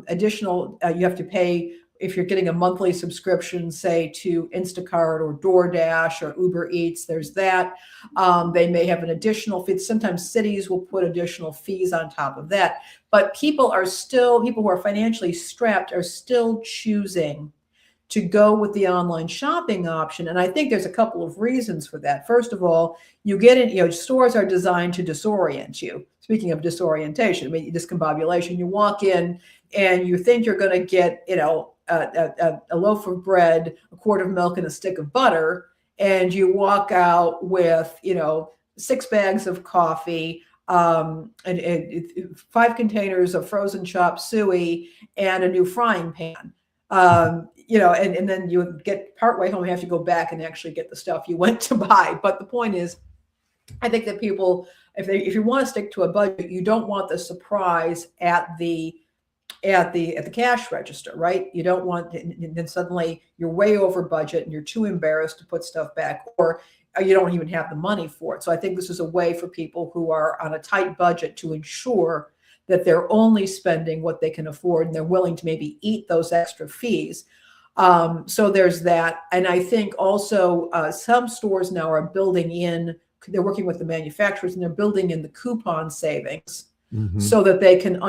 additional, you have to pay if you're getting a monthly subscription, say to Instacart or DoorDash or Uber Eats. There's that. They may have an additional fee. Sometimes cities will put additional fees on top of that. But people who are financially strapped are still choosing to go with the online shopping option. And I think there's a couple of reasons for that. First of all, stores are designed to disorient you. Speaking of disorientation, I mean, discombobulation, you walk in and you think you're going to get, a loaf of bread, a quart of milk, and a stick of butter, and you walk out with, 6 bags of coffee, and 5 containers of frozen chop suey, and a new frying pan. And then you get partway home, you have to go back and actually get the stuff you went to buy. But the point is, I think that people, if you want to stick to a budget, you don't want the surprise at the cash register, right? You don't want, then suddenly you're way over budget and you're too embarrassed to put stuff back, or you don't even have the money for it. So I think this is a way for people who are on a tight budget to ensure that they're only spending what they can afford, and they're willing to maybe eat those extra fees. So there's that. And I think also some stores now are building in, they're working with the manufacturers, and they're building in the coupon savings so that they can,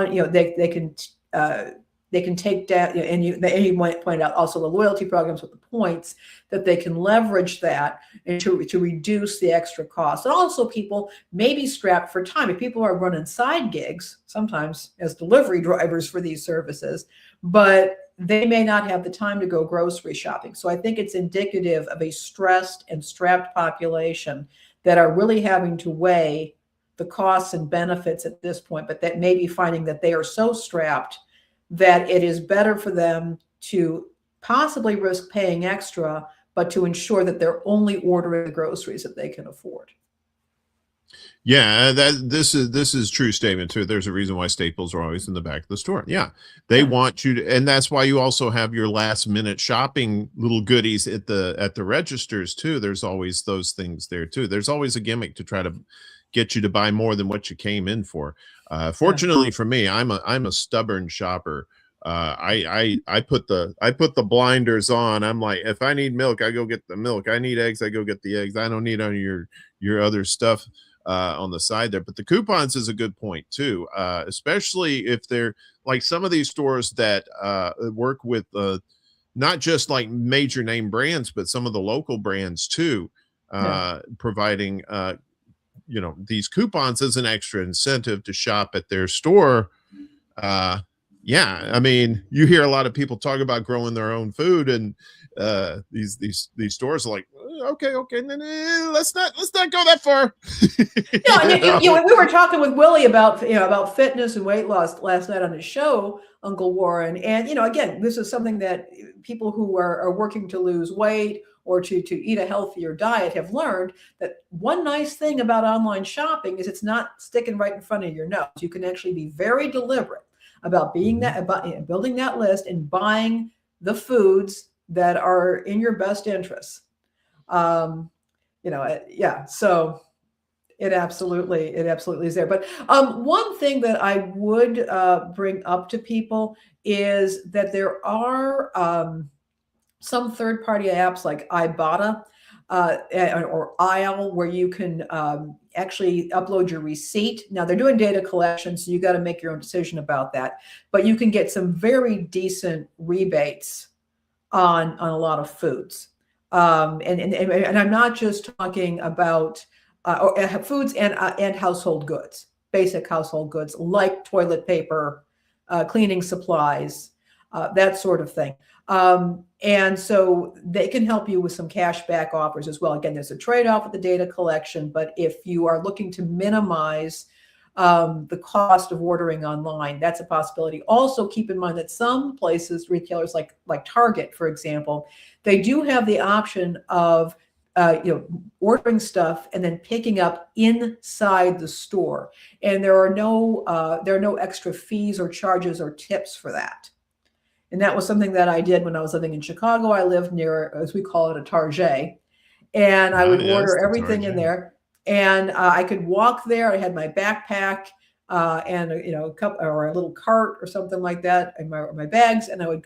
they can take that, and you might point out also the loyalty programs with the points, that they can leverage that and to reduce the extra cost. And also people may be strapped for time. If people are running side gigs, sometimes as delivery drivers for these services, but they may not have the time to go grocery shopping. So I think it's indicative of a stressed and strapped population that are really having to weigh the costs and benefits at this point, but that may be finding that they are so strapped that it is better for them to possibly risk paying extra, but to ensure that they're only ordering the groceries that they can afford. Yeah, this is true statement too. There's a reason why staples are always in the back of the store. Yeah, they want you to, and that's why you also have your last minute shopping little goodies at the registers too. There's always those things there too. There's always a gimmick to try to get you to buy more than what you came in for. Fortunately for me, I'm a stubborn shopper. I put the blinders on. I'm like, if I need milk, I go get the milk. I need eggs, I go get the eggs. I don't need any of your other stuff on the side there. But the coupons is a good point too, especially if they're like some of these stores that work with not just like major name brands, but some of the local brands too, providing these coupons as an extra incentive to shop at their store. Yeah, I mean, you hear a lot of people talk about growing their own food, and these stores are like, okay, let's not go that far. We were talking with Willie about fitness and weight loss last night on his show, Uncle Warren, and again, this is something that people who are working to lose weight or to eat a healthier diet have learned, that one nice thing about online shopping is it's not sticking right in front of your nose. You can actually be very deliberate about building that list and buying the foods that are in your best interests. So it absolutely is there. But one thing that I would bring up to people is that there are some third-party apps like Ibotta or Aisle, where you can actually upload your receipt. Now they're doing data collection, so you got to make your own decision about that. But you can get some very decent rebates on a lot of foods. And I'm not just talking about foods and household goods, basic household goods like toilet paper, cleaning supplies, that sort of thing. And so they can help you with some cash back offers as well. Again, there's a trade-off with the data collection, but if you are looking to minimize the cost of ordering online, that's a possibility. Also, keep in mind that some places, retailers like Target, for example, they do have the option of ordering stuff and then picking up inside the store, and there are no extra fees or charges or tips for that. And that was something that I did when I was living in Chicago. I lived near, as we call it, a Target, and I would order everything in there. And I could walk there. I had my backpack and a cup or a little cart or something like that, and my bags. And I would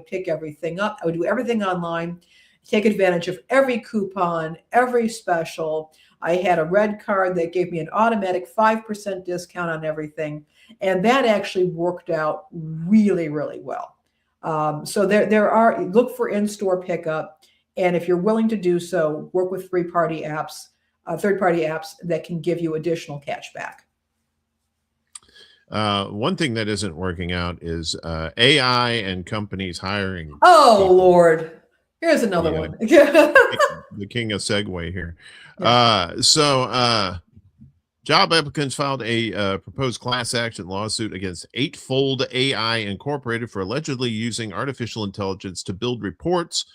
pick everything up. I would do everything online, take advantage of every coupon, every special. I had a red card that gave me an automatic 5% discount on everything, and that actually worked out really, really well. So there are, look for in-store pickup, and if you're willing to do so, work with third-party apps that can give you additional cash back. One thing that isn't working out is AI and companies hiring. Oh, people. Lord. Here's another one. The king of segue here. Yeah. Job applicants filed a proposed class action lawsuit against Eightfold AI Incorporated for allegedly using artificial intelligence to build reports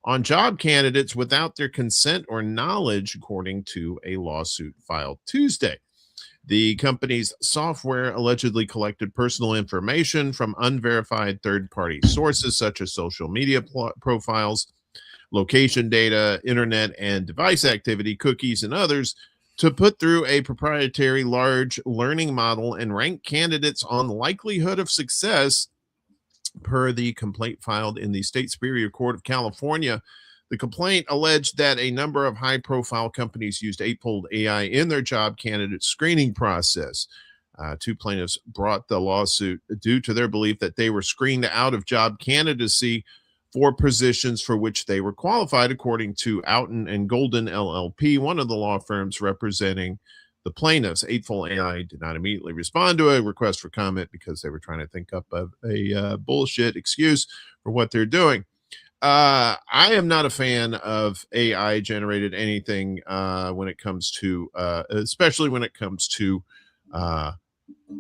on job candidates without their consent or knowledge, according to a lawsuit filed Tuesday. The company's software allegedly collected personal information from unverified third-party sources, such as social media profiles, location data, internet and device activity, cookies, and others to put through a proprietary large learning model and rank candidates on likelihood of success. Per the complaint filed in the State Superior Court of California, the complaint alleged that a number of high-profile companies used eightfold AI in their job candidate screening process. Two plaintiffs brought the lawsuit due to their belief that they were screened out of job candidacy for positions for which they were qualified, according to Eaton and Golden LLP, one of the law firms representing the plaintiffs. Eightfold AI did not immediately respond to a request for comment because they were trying to think up of a bullshit excuse for what they're doing. I am not a fan of AI generated anything when it comes to, especially when it comes to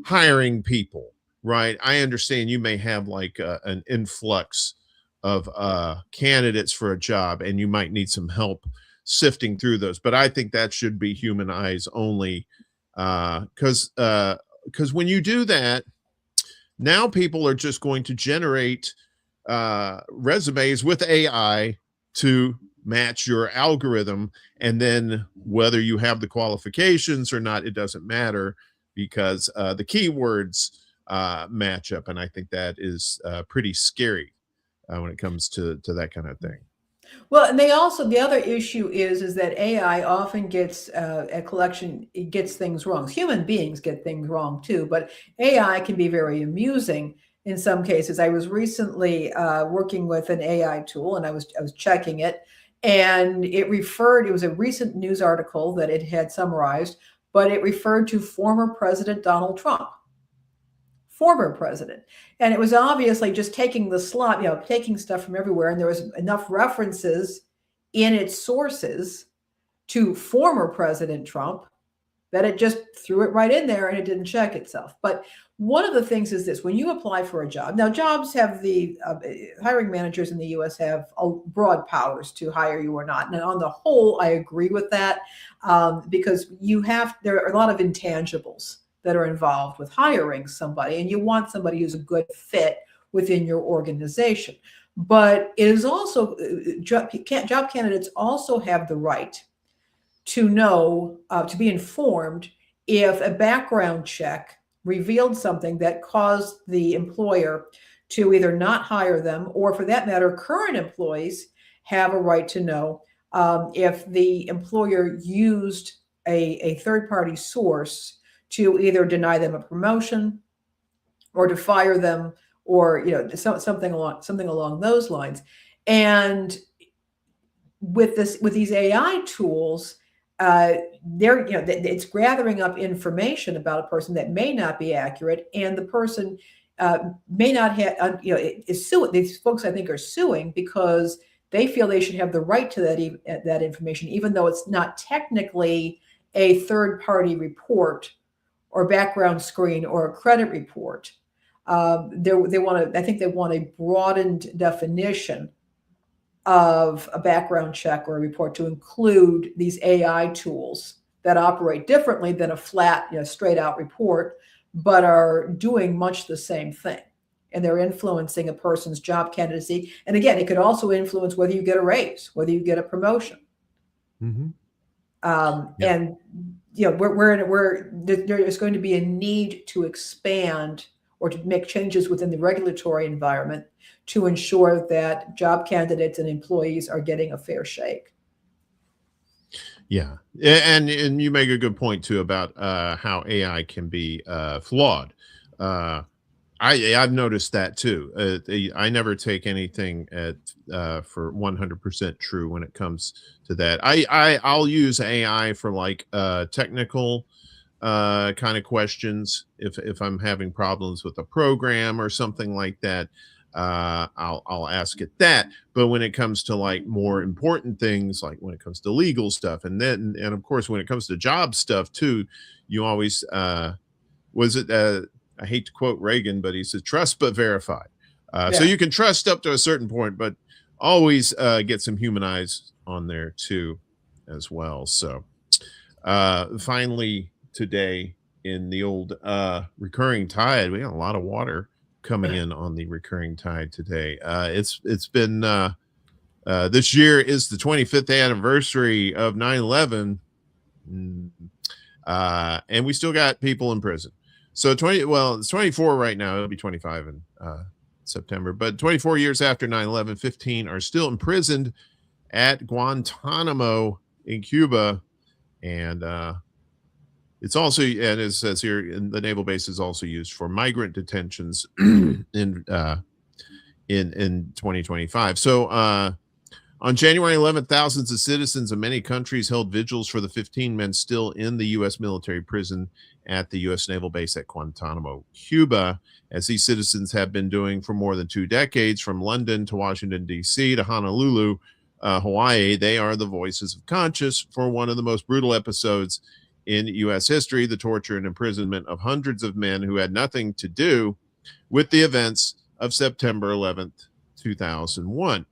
hiring people, right? I understand you may have like an influx of candidates for a job and you might need some help sifting through those, but I think that should be human eyes only, because when you do that, now people are just going to generate resumes with AI to match your algorithm, and then whether you have the qualifications or not, it doesn't matter, because the keywords match up, and I think that is pretty scary when it comes to that kind of thing. Well, and they also, the other issue is that AI often gets it gets things wrong. Human beings get things wrong too, but AI can be very amusing in some cases. I was recently working with an AI tool, and I was checking it, and it was a recent news article that it had summarized, but it referred to former President Donald Trump. Former president. And it was obviously just taking the slot, taking stuff from everywhere. And there was enough references in its sources to former President Trump that it just threw it right in there and it didn't check itself. But one of the things is this: when you apply for a job, now jobs have the hiring managers in the US have broad powers to hire you or not. And on the whole, I agree with that, because there are a lot of intangibles that are involved with hiring somebody, and you want somebody who's a good fit within your organization. But it is also, job candidates also have the right to know, to be informed if a background check revealed something that caused the employer to either not hire them, or for that matter, current employees have a right to know if the employer used a third-party source to either deny them a promotion or to fire them, or something along those lines. And with these AI tools, it's gathering up information about a person that may not be accurate, and the person may not have, is suing. These folks, I think, are suing because they feel they should have the right to that information, even though it's not technically a third-party report or background screen or a credit report. I think they want a broadened definition of a background check or a report to include these AI tools that operate differently than a flat, straight out report, but are doing much the same thing. And they're influencing a person's job candidacy. And again, it could also influence whether you get a raise, whether you get a promotion. Mm-hmm. And there is going to be a need to expand or to make changes within the regulatory environment to ensure that job candidates and employees are getting a fair shake. Yeah, and you make a good point too about how AI can be flawed. I've noticed that too. I never take anything for 100% true when it comes to that. I'll use AI for like technical kind of questions if I'm having problems with a program or something like that. I'll ask it that. But when it comes to like more important things, like when it comes to legal stuff, and of course when it comes to job stuff too, you always I hate to quote Reagan, but he said, trust but verify. So you can trust up to a certain point, but always get some human eyes on there too as well. So finally today in the old recurring tide, we got a lot of water coming in on the recurring tide today. It's been This year is the 25th anniversary of 9/11, and we still got people in prison. So it's 24 right now. It'll be 25 in September, but 24 years after 9/11, 15 are still imprisoned at Guantanamo in Cuba. And it's also, and it says here, the naval base is also used for migrant detentions in 2025. So on January 11th, thousands of citizens of many countries held vigils for the 15 men still in the U.S. military prison at the U.S. naval base at Guantanamo, Cuba, as these citizens have been doing for more than 2 decades, from London to Washington, D.C. to Honolulu, Hawaii. They are the voices of conscience for one of the most brutal episodes in U.S. history, the torture and imprisonment of hundreds of men who had nothing to do with the events of September 11th, 2001.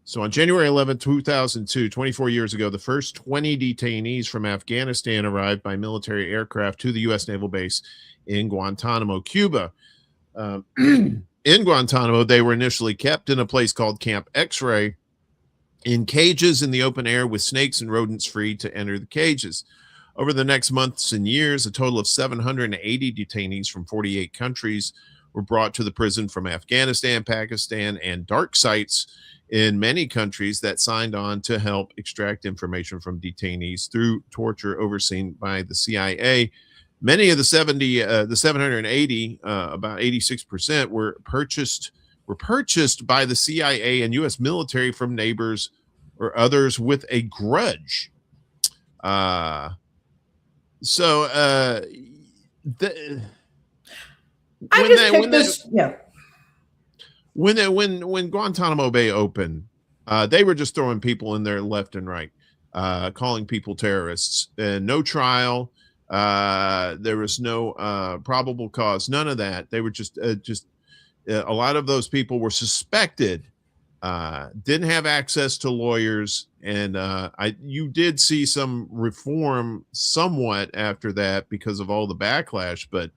So on January 11th, 2002, 24 years ago, the first 20 detainees from Afghanistan arrived by military aircraft to the U.S. naval base in Guantanamo, Cuba. In Guantanamo, they were initially kept in a place called Camp X-Ray, in cages in the open air with snakes and rodents free to enter the cages. Over the next months and years, a total of 780 detainees from 48 countries were brought to the prison from Afghanistan, Pakistan, and dark sites in many countries that signed on to help extract information from detainees through torture overseen by the CIA. Many of the 780, about 86%, were purchased by the CIA and U.S. military from neighbors or others with a grudge. When Guantanamo Bay opened, they were just throwing people in there left and right, calling people terrorists. No trial. There was no probable cause. None of that. They were just a lot of those people were suspected, didn't have access to lawyers, and you did see some reform somewhat after that because of all the backlash. But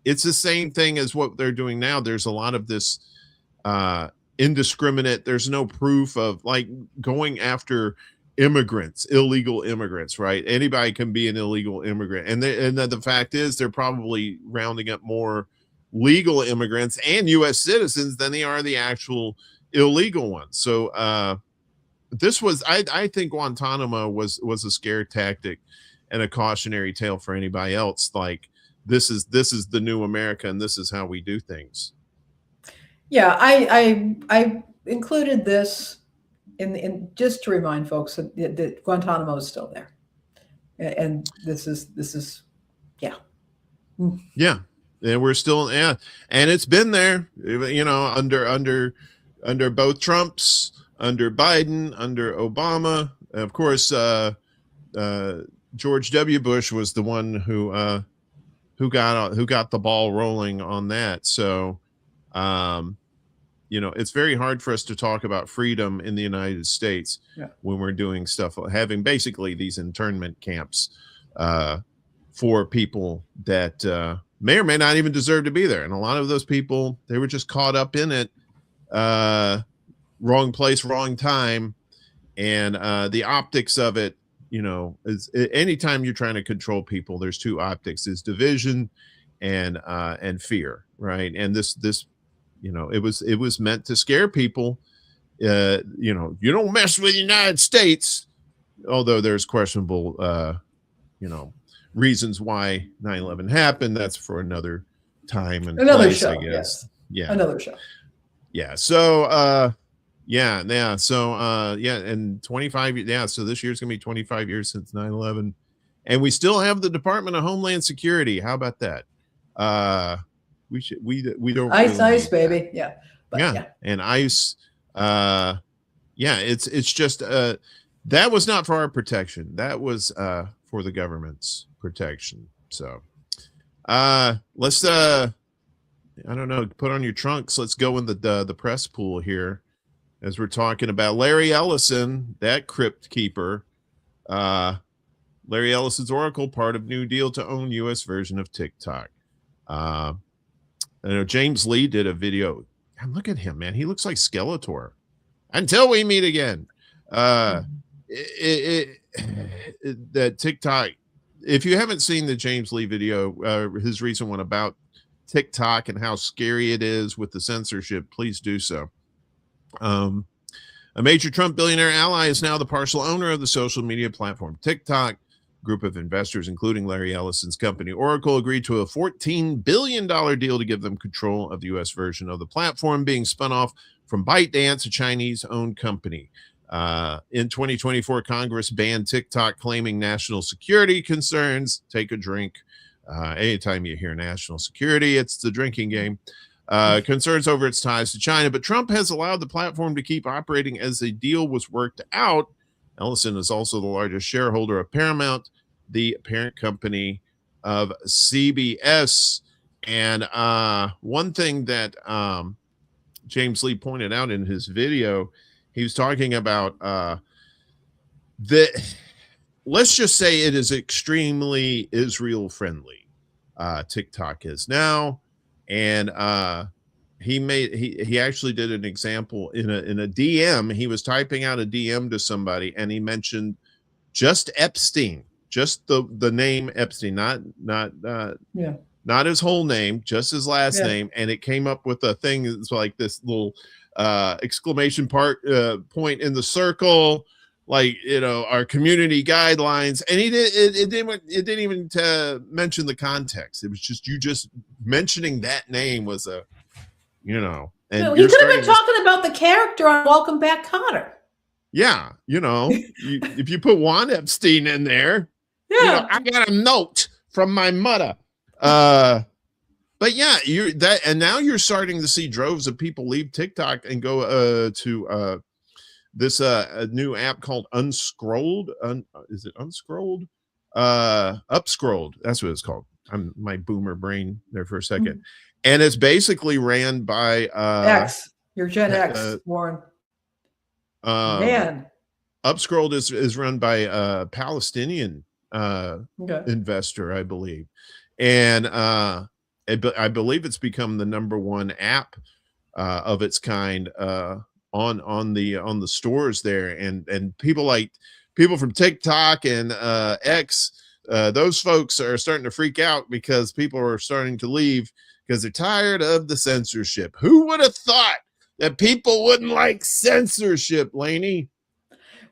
it's the same thing as what they're doing now. There's a lot of this indiscriminate. There's no proof of, like, going after immigrants, illegal immigrants, right? Anybody can be an illegal immigrant, and the fact is they're probably rounding up more legal immigrants and U.S. citizens than they are the actual illegal ones. So this was, I think Guantanamo was a scare tactic and a cautionary tale for anybody else. Like, this is the new America, and this is how we do things. Yeah, I included this in just to remind folks that Guantanamo is still there, and this is yeah. And we're still, and it's been there, under both Trumps, under Biden, under Obama. Of course, George W. Bush was the one who got the ball rolling on that. So, it's very hard for us to talk about freedom in the United States when we're doing stuff, having basically these internment camps for people that may or may not even deserve to be there. And a lot of those people, they were just caught up in it. Wrong place, wrong time. And the optics of it, is anytime you're trying to control people, there's two optics: is division and fear, right? And this it was meant to scare people. You don't mess with the United States, although there's questionable reasons why 9/11 happened. That's for another time and another place, show, I guess. Yeah, another show. Yeah. So and 25. So this year's gonna be 25 years since 9/11, and we still have the Department of Homeland Security. How about that? We don't ICE, baby. Yeah. But, yeah. And ICE. It's just that was not for our protection. That was for the government's protection. So let's I don't know, put on your trunks. Let's go in the press pool here as we're talking about Larry Ellison, that crypt keeper. Larry Ellison's Oracle, part of New Deal to own U.S. version of TikTok. I know James Lee did a video. God, look at him, man. He looks like Skeletor. Until we meet again. That TikTok, if you haven't seen the James Lee video, his recent one about TikTok and how scary it is with the censorship, please do so. A major Trump billionaire ally is now the partial owner of the social media platform TikTok. Group of investors, including Larry Ellison's company Oracle, agreed to a $14 billion deal to give them control of the U.S. version of the platform being spun off from ByteDance, a Chinese-owned company. In 2024, Congress banned TikTok, claiming national security concerns. Take a drink. Anytime you hear national security, it's the drinking game. Concerns over its ties to China, but Trump has allowed the platform to keep operating as a deal was worked out. Ellison is also the largest shareholder of Paramount, the parent company of CBS. And one thing that James Lee pointed out in his video, he was talking about let's just say it is extremely Israel friendly. TikTok is now. And he actually did an example in a DM. He was typing out a DM to somebody, and he mentioned just Epstein, just the name Epstein, not his whole name, just his last name, and it came up with a thing that's like this little exclamation point in the circle, like, you know, our community guidelines. And he did it didn't even mention the context. It was just you just mentioning that name was a, you know, and no, he could have been talking about the character on Welcome Back, Kotter. Yeah, you know, if you put Juan Epstein in there, you know, I got a note from my mother. But yeah, and now you're starting to see droves of people leave TikTok and go to this new app called Unscrolled. Is it Unscrolled? Upscrolled. That's what it's called. I'm my boomer brain there for a second. And it's basically ran by X. Your Gen X, Warren. Man. Upscrolled is run by a Palestinian investor, I believe. And I believe it's become the #1 app of its kind on the stores there, and people from TikTok and X, those folks are starting to freak out because people are starting to leave because they're tired of the censorship. Who would have thought that people wouldn't like censorship, Lainey?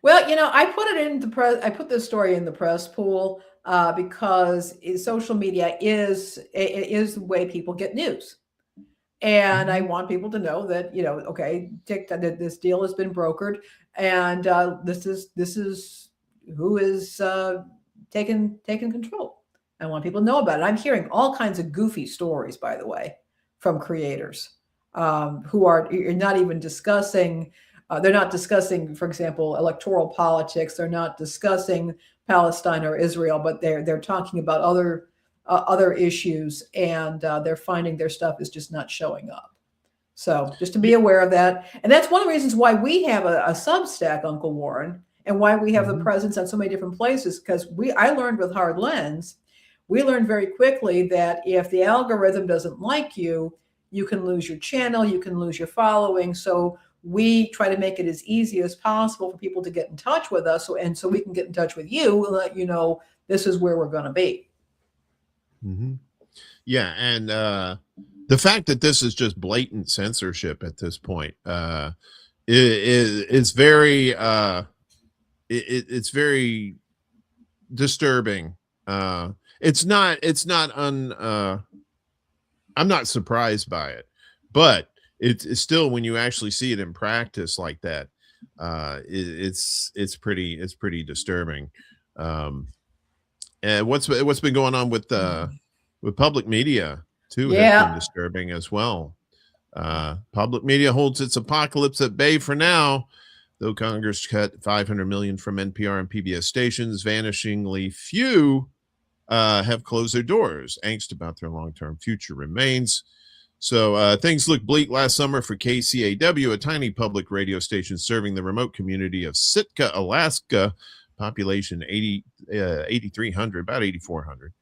Well, you know, I put it in the press. I put this story in the press pool because social media is the way people get news. And I want people to know that, you know, okay, TikTok, that this deal has been brokered, and this is who is taking control. I want people to know about it. I'm hearing all kinds of goofy stories, by the way, from creators who are not even discussing. They're not discussing, for example, electoral politics. They're not discussing Palestine or Israel, but they're talking about other issues, and they're finding their stuff is just not showing up. So just to be aware of that. And that's one of the reasons why we have a Substack, Uncle Warren, and why we have the presence on so many different places, because I learned with Hard Lens, we learned very quickly that if the algorithm doesn't like you, you can lose your channel, you can lose your following. So we try to make it as easy as possible for people to get in touch with us, so we can get in touch with you and let you know this is where we're going to be. Yeah, and the fact that this is just blatant censorship at this point is very it's very disturbing. I'm not surprised by it, but it's still, when you actually see it in practice like that, it's pretty disturbing. And what's been going on with public media too has been disturbing as well. Public media holds its apocalypse at bay for now, though Congress cut $500 million from NPR and PBS stations. Vanishingly few have closed their doors. Angst about their long-term future remains. So things looked bleak last summer for KCAW, a tiny public radio station serving the remote community of Sitka, Alaska, population 8,300, about 8,400.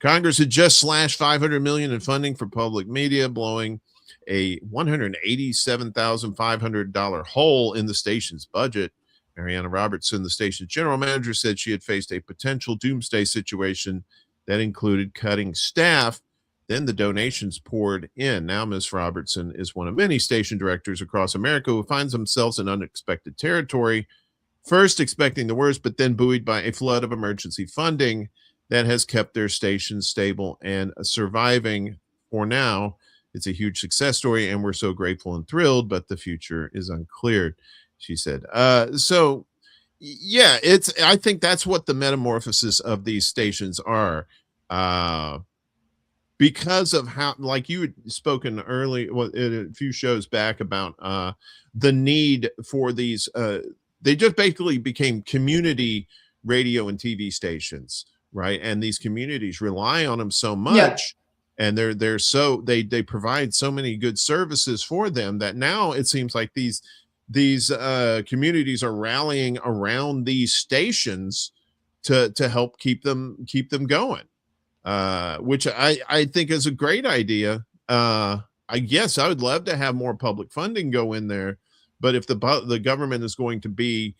Congress had just slashed $500 million in funding for public media, blowing a $187,500 hole in the station's budget. Mariana Robertson, the station's general manager, said she had faced a potential doomsday situation that included cutting staff. Then the donations poured in. Now Ms. Robertson is one of many station directors across America who finds themselves in unexpected territory, first expecting the worst, but then buoyed by a flood of emergency funding that has kept their station stable and surviving for now. It's a huge success story, and we're so grateful and thrilled, but the future is unclear, she said. So, yeah, I think that's what the metamorphosis of these stations are. Because of how, like you had spoken early, well, in a few shows back about the need for these, they just basically became community radio and TV stations, right? And these communities rely on them so much, and they're so they provide so many good services for them that now it seems like these communities are rallying around these stations to help keep them going. Which I think is a great idea. I guess I would love to have more public funding go in there, but if the government is going to be,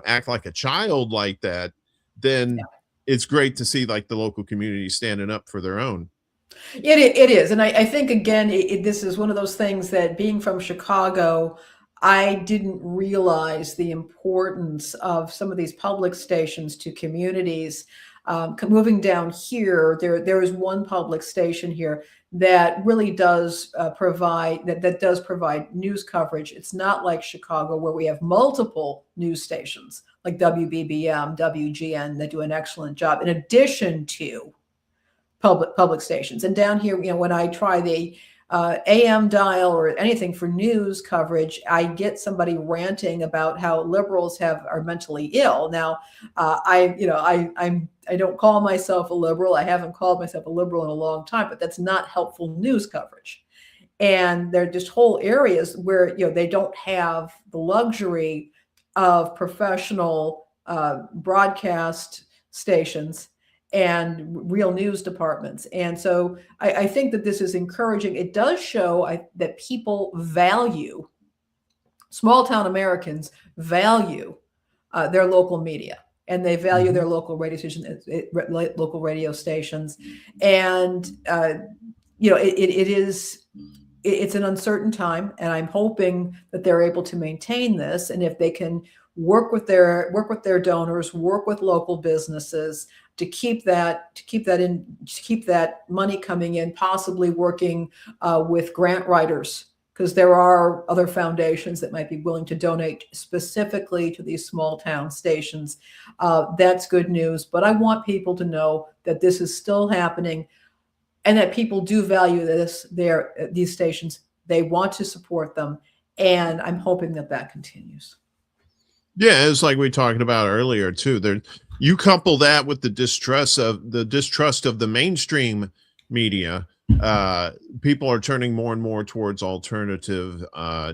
act like a child like that, then it's great to see like the local community standing up for their own. It is. And I think, again, this is one of those things that, being from Chicago, I didn't realize the importance of some of these public stations to communities. Moving down here, there is one public station here that really does provide news coverage. It's not like Chicago, where we have multiple news stations like WBBM, WGN that do an excellent job in addition to public stations. And down here, when I try the AM dial or anything for news coverage, I get somebody ranting about how liberals are mentally ill. Now, I don't call myself a liberal. I haven't called myself a liberal in a long time, but that's not helpful news coverage. And there are just whole areas where they don't have the luxury of professional broadcast stations and real news departments. And so I think that this is encouraging. It does show that people value, small town Americans value their local media, and they value their local radio stations. And it's an uncertain time, and I'm hoping that they're able to maintain this. And if they can work with their donors, work with local businesses to keep that money coming in, possibly working with grant writers, because there are other foundations that might be willing to donate specifically to these small town stations. That's good news. But I want people to know that this is still happening, and that people do value these stations. They want to support them, and I'm hoping that continues. Yeah, it's like we talked about earlier too. You couple that with the distrust of the mainstream media. People are turning more and more towards alternative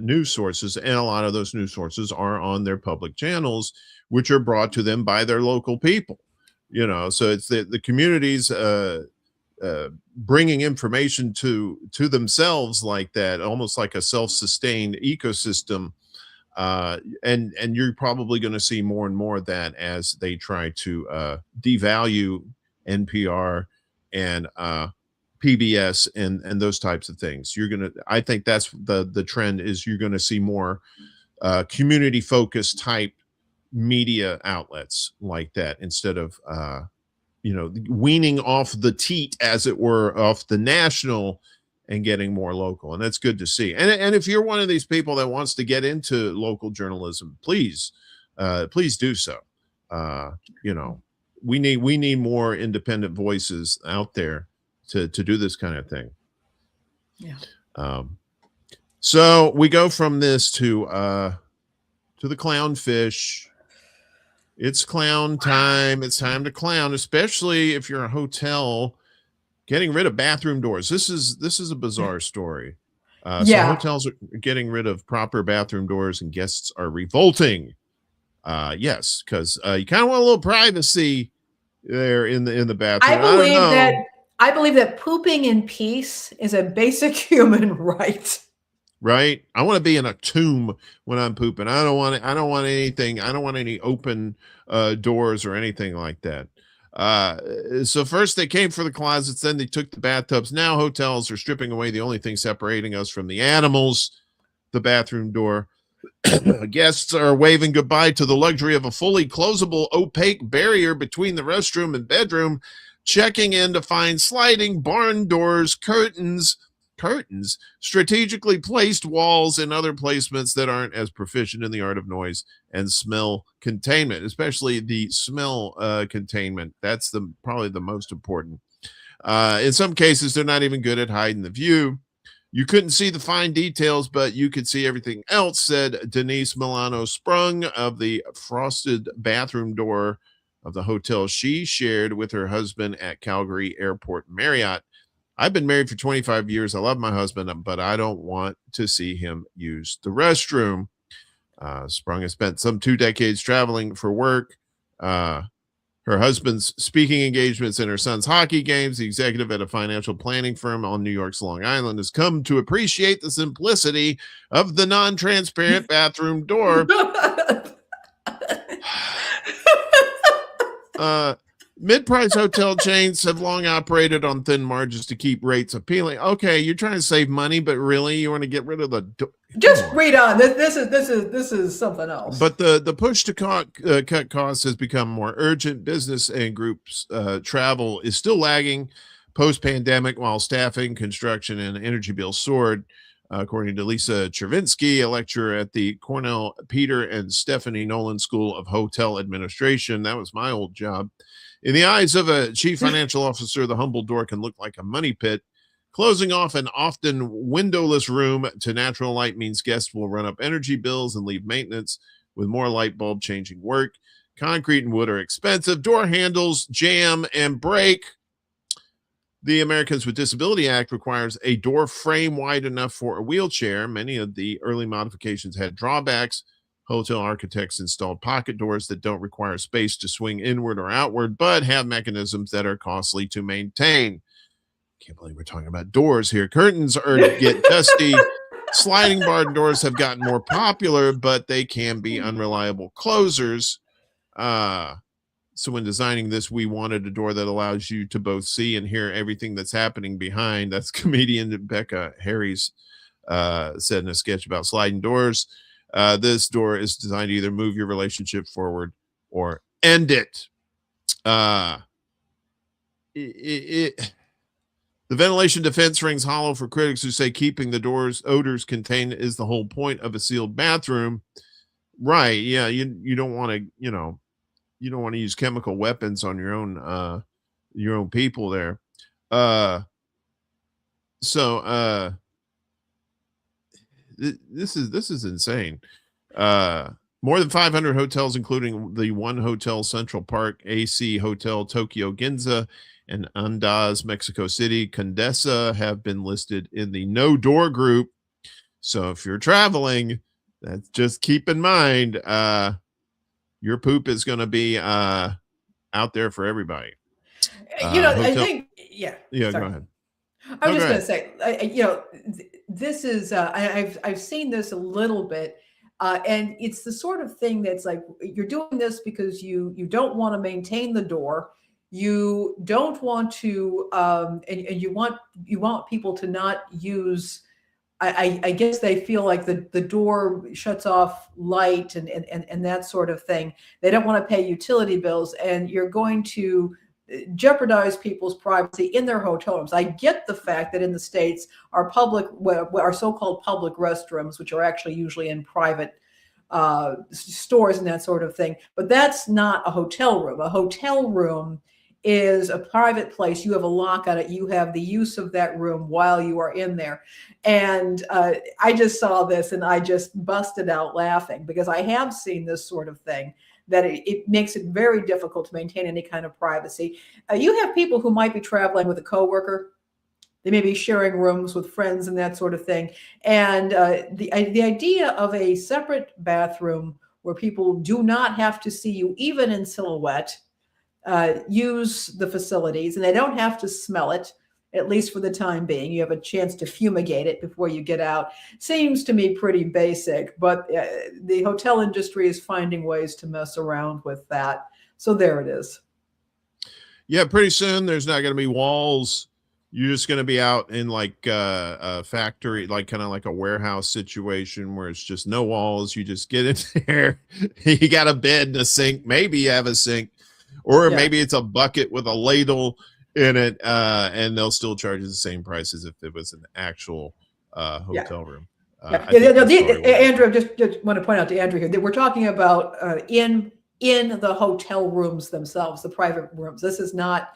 news sources, and a lot of those news sources are on their public channels, which are brought to them by their local people. So it's the communities bringing information to themselves like that, almost like a self-sustained ecosystem. And you're probably going to see more and more of that as they try to devalue NPR and PBS and those types of things. I think that's the trend, is you're going to see more community focused type media outlets like that, instead of weaning off the teat, as it were, off the national and getting more local. And that's good to see. And if you're one of these people that wants to get into local journalism, please do so. We need more independent voices out there to do this kind of thing. Yeah. So we go from this to the clownfish. It's clown time. It's time to clown, especially if you're a hotel. Getting rid of bathroom doors. This is a bizarre story. So hotels are getting rid of proper bathroom doors, and guests are revolting. Yes, because you kind of want a little privacy there in the bathroom. I believe that pooping in peace is a basic human right. Right. I want to be in a tomb when I'm pooping. I don't want anything. I don't want any open doors or anything like that. So first they came for the closets, then they took the bathtubs. Now hotels are stripping away the only thing separating us from the animals, the bathroom door. Guests are waving goodbye to the luxury of a fully closable, opaque barrier between the restroom and bedroom, checking in to find sliding barn doors, curtains, strategically placed walls, and other placements that aren't as proficient in the art of noise and smell containment, especially the smell containment. That's probably the most important. In some cases, they're not even good at hiding the view. You couldn't see the fine details, but you could see everything else, said Denise Milano Sprung of the frosted bathroom door of the hotel she shared with her husband at Calgary Airport Marriott. I've been married for 25 years. I love my husband, but I don't want to see him use the restroom. Sprung has spent some 2 decades traveling for work. Her husband's speaking engagements and her son's hockey games. The executive at a financial planning firm on New York's Long Island has come to appreciate the simplicity of the non-transparent bathroom door. Mid-price hotel chains have long operated on thin margins to keep rates appealing. Okay, you're trying to save money, but really you want to get rid of the just read on. This is something else. But the push to cut costs has become more urgent. Business and groups travel is still lagging post-pandemic, while staffing, construction, and energy bills soared. According to Lisa Chervinsky, a lecturer at the Cornell Peter and Stephanie Nolan School of Hotel Administration. That was my old job. In the eyes of a chief financial officer, the humble door can look like a money pit. Closing off an often windowless room to natural light means guests will run up energy bills and leave maintenance with more light bulb changing work. Concrete and wood are expensive. Door handles jam and break. The Americans with Disability Act requires a door frame wide enough for a wheelchair. Many of the early modifications had drawbacks. Hotel architects installed pocket doors that don't require space to swing inward or outward, but have mechanisms that are costly to maintain. Can't believe we're talking about doors here. Curtains get dusty. Sliding barn doors have gotten more popular, but they can be unreliable closers. So when designing this, we wanted a door that allows you to both see and hear everything that's happening behind. That's comedian Becca Harris said in a sketch about sliding doors. This door is designed to either move your relationship forward or end it. The ventilation defense rings hollow for critics who say keeping the doors odors contained is the whole point of a sealed bathroom. Right. Yeah. You don't want to, you don't want to use chemical weapons on your own people there. This is insane. More than 500 hotels, including the One Hotel Central Park, AC Hotel Tokyo Ginza, and Andaz Mexico City Condesa, have been listed in the no door group. So if you're traveling, that's just keep in mind, your poop is going to be out there for everybody. I think, yeah. Yeah, sorry. go ahead. I was just going to say, this is, I've seen this a little bit, and it's the sort of thing that's like, you're doing this because you don't want to maintain the door. You don't want to, and you want people to not use, I guess they feel like the door shuts off light and that sort of thing. They don't want to pay utility bills, and you're going to jeopardize people's privacy in their hotel rooms. I get the fact that in the States, our so-called public restrooms, which are actually usually in private stores and that sort of thing, but that's not a hotel room. A hotel room is a private place. You have a lock on it. You have the use of that room while you are in there. And I just saw this and I just busted out laughing, because I have seen this sort of thing, that it makes it very difficult to maintain any kind of privacy. You have people who might be traveling with a coworker. They may be sharing rooms with friends and that sort of thing. And the idea of a separate bathroom where people do not have to see you, even in silhouette, use the facilities, and they don't have to smell it, at least for the time being. You have a chance to fumigate it before you get out. Seems to me pretty basic, but the hotel industry is finding ways to mess around with that. So there it is. Yeah, pretty soon there's not going to be walls. You're just going to be out in like a factory, like kind of like a warehouse situation where it's just no walls. You just get in there. You got a bed and a sink. Maybe you have a sink, or maybe it's a bucket with a ladle in it, and they'll still charge you the same price as if it was an actual hotel room. Andrew, just want to point out to Andrew here that we're talking about in the hotel rooms themselves, the private rooms. This is not,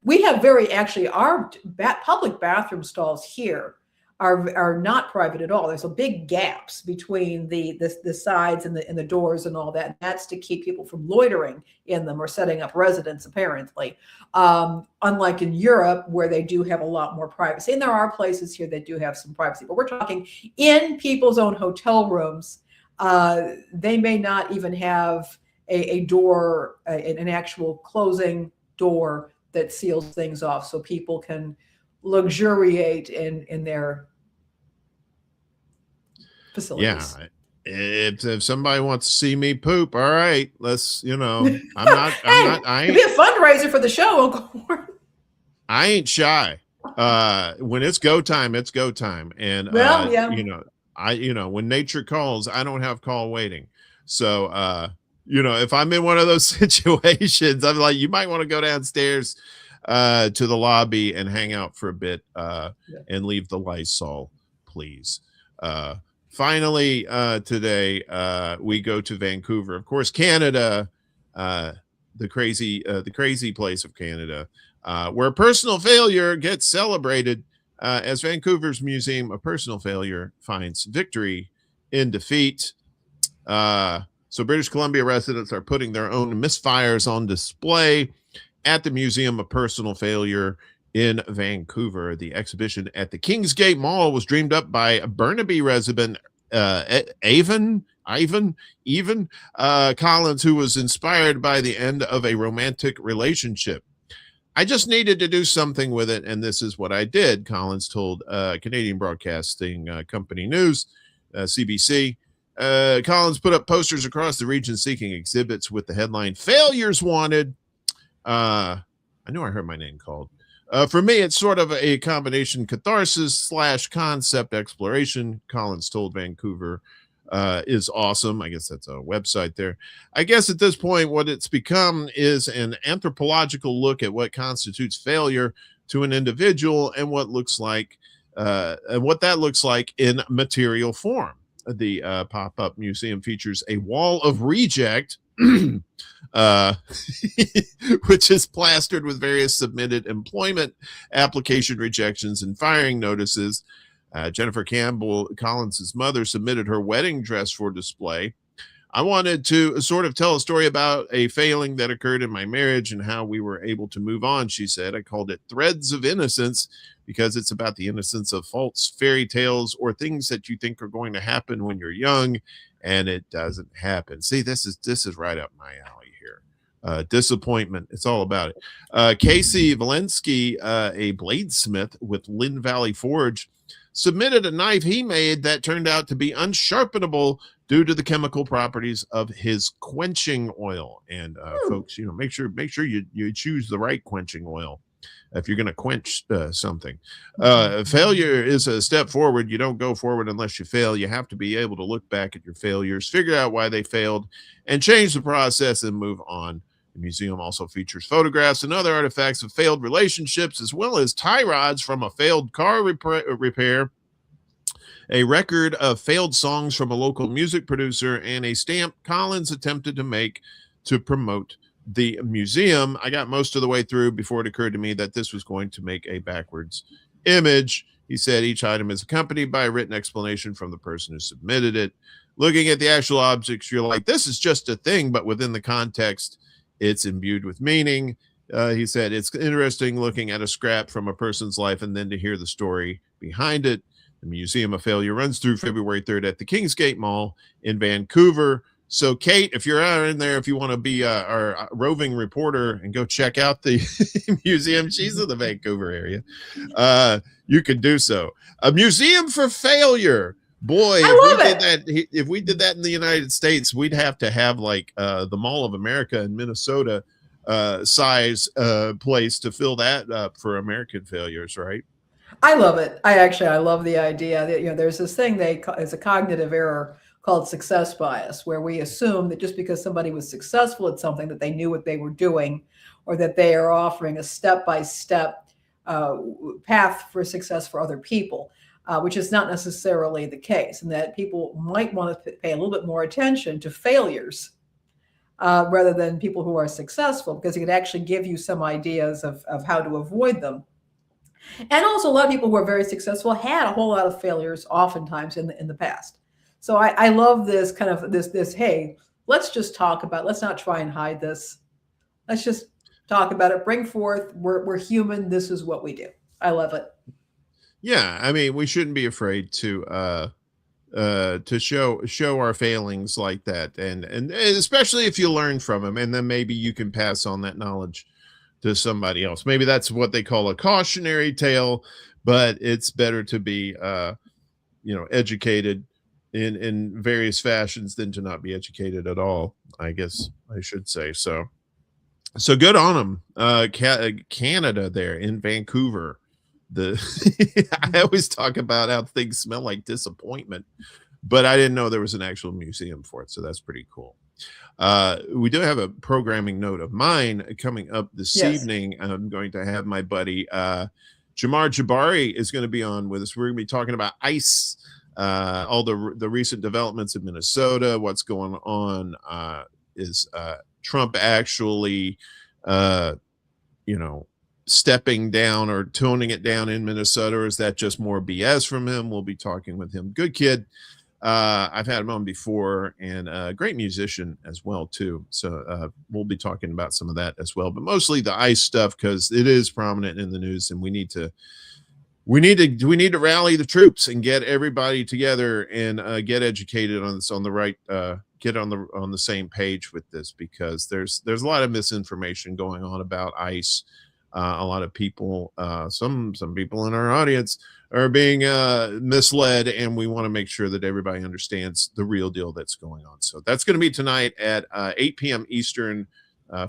we have our public bathroom stalls here are not private at all. There's a big gaps between the sides and the doors and all that. And that's to keep people from loitering in them or setting up residence, apparently. Unlike in Europe, where they do have a lot more privacy. And there are places here that do have some privacy, but we're talking in people's own hotel rooms. They may not even have a door, an actual closing door that seals things off, so people can luxuriate in their facilities. Yeah, if somebody wants to see me poop, all right, let's. It'd be a fundraiser for the show. I ain't shy. When it's go time, it's go time, and when nature calls, I don't have call waiting. So if I'm in one of those situations, I'm like, you might want to go downstairs to the lobby and hang out for a bit and leave the Lysol, please. Finally, today we go to Vancouver, of course, Canada, the crazy place of Canada, where personal failure gets celebrated as Vancouver's Museum of Personal Failure finds victory in defeat. So British Columbia residents are putting their own misfires on display at the Museum of Personal Failure in Vancouver. The exhibition at the Kingsgate Mall was dreamed up by Burnaby resident Ivan Collins, who was inspired by the end of a romantic relationship. I just needed to do something with it, and this is what I did, Collins told Canadian Broadcasting Company News, CBC. Collins put up posters across the region seeking exhibits with the headline "Failures Wanted." I knew I heard my name called. For me, it's sort of a combination catharsis / concept exploration. Collins told Vancouver is awesome. I guess that's a website there. I guess at this point, what it's become is an anthropological look at what constitutes failure to an individual and what that looks like in material form. The pop-up museum features a wall of reject, which is plastered with various submitted employment application rejections and firing notices. Jennifer Campbell, Collins's mother, submitted her wedding dress for display. I wanted to sort of tell a story about a failing that occurred in my marriage and how we were able to move on, she said. I called it Threads of Innocence because it's about the innocence of false fairy tales or things that you think are going to happen when you're young and it doesn't happen. See, this is right up my alley here. Disappointment. It's all about it. Casey Valensky, a bladesmith with Lynn Valley Forge, submitted a knife he made that turned out to be unsharpenable due to the chemical properties of his quenching oil. And folks, make sure you choose the right quenching oil if you're going to quench something. Failure is a step forward. You don't go forward unless you fail. You have to be able to look back at your failures, figure out why they failed, and change the process and move on. The museum also features photographs and other artifacts of failed relationships, as well as tie rods from a failed car repair, a record of failed songs from a local music producer, and a stamp Collins attempted to make to promote the museum. I got most of the way through before it occurred to me that this was going to make a backwards image. He said each item is accompanied by a written explanation from the person who submitted it. Looking at the actual objects, you're like, this is just a thing, but within the context, it's imbued with meaning. He said it's interesting looking at a scrap from a person's life and then to hear the story behind it. The Museum of Failure runs through February 3rd at the Kingsgate Mall in Vancouver. So Kate, if you're out in there, if you want to be our roving reporter and go check out the museum, she's in the Vancouver area, you can do so. A museum for failure. Boy, if we did that in the United States, we'd have to have like the Mall of America in Minnesota size place to fill that up for American failures, right? I love it. I love the idea that, there's this thing it's a cognitive error called success bias, where we assume that just because somebody was successful at something, that they knew what they were doing, or that they are offering a step-by-step path for success for other people, which is not necessarily the case, and that people might want to pay a little bit more attention to failures rather than people who are successful, because it could actually give you some ideas of how to avoid them. And also, a lot of people who are very successful had a whole lot of failures oftentimes in the past. So I love this kind of this, hey, let's just talk about, let's not try and hide this. Let's just talk about it, bring forth, we're human, this is what we do. I love it. Yeah, I mean, we shouldn't be afraid to show our failings like that, and especially if you learn from them, and then maybe you can pass on that knowledge to somebody else. Maybe that's what they call a cautionary tale, but it's better to be educated in various fashions than to not be educated at all, I guess I should say. So good on them. Canada there in Vancouver. I always talk about how things smell like disappointment, but I didn't know there was an actual museum for it, so that's pretty cool. We do have a programming note of mine coming up this evening. I'm going to have my buddy Jamar Jabari is going to be on with us. We're going to be talking about ICE, all the recent developments in Minnesota. What's going on? Is Trump actually stepping down or toning it down in Minnesota, or is that just more BS from him? We'll be talking with him. Good kid. I've had him on before, and a great musician as well too. So we'll be talking about some of that as well, but mostly the ICE stuff, because it is prominent in the news, and we need to rally the troops and get everybody together and get educated on this, on the right, get on the same page with this, because there's a lot of misinformation going on about ICE. A lot of people, some people in our audience are being misled, and we want to make sure that everybody understands the real deal that's going on. So that's going to be tonight at 8 p.m. Eastern,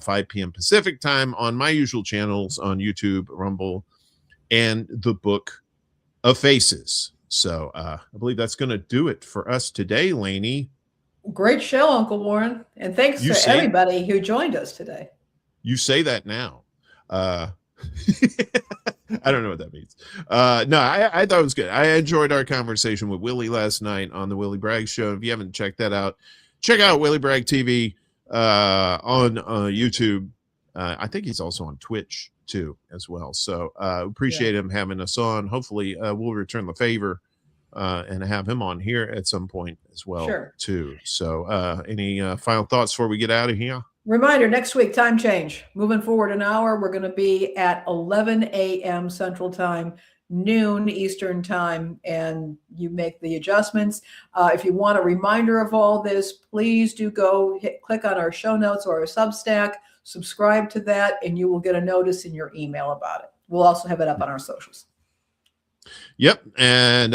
5 p.m. Pacific time on my usual channels on YouTube, Rumble, and the Book of Faces. So I believe that's going to do it for us today, Lainey. Great show, Uncle Warren, and thanks to everybody who joined us today. You say that now. I don't know what that means. No, I thought it was good. I enjoyed our conversation with Willie last night on the Willie Bragg Show. If you haven't checked that out, check out Willie Bragg TV on YouTube. I think he's also on Twitch too as well. So appreciate him having us on. Hopefully we'll return the favor and have him on here at some point as well too. So any final thoughts before we get out of here? Reminder, next week, time change. Moving forward an hour, we're going to be at 11 a.m. Central Time, noon Eastern Time, and you make the adjustments. If you want a reminder of all this, please do click on our show notes or our Substack, subscribe to that, and you will get a notice in your email about it. We'll also have it up on our socials. Yep, and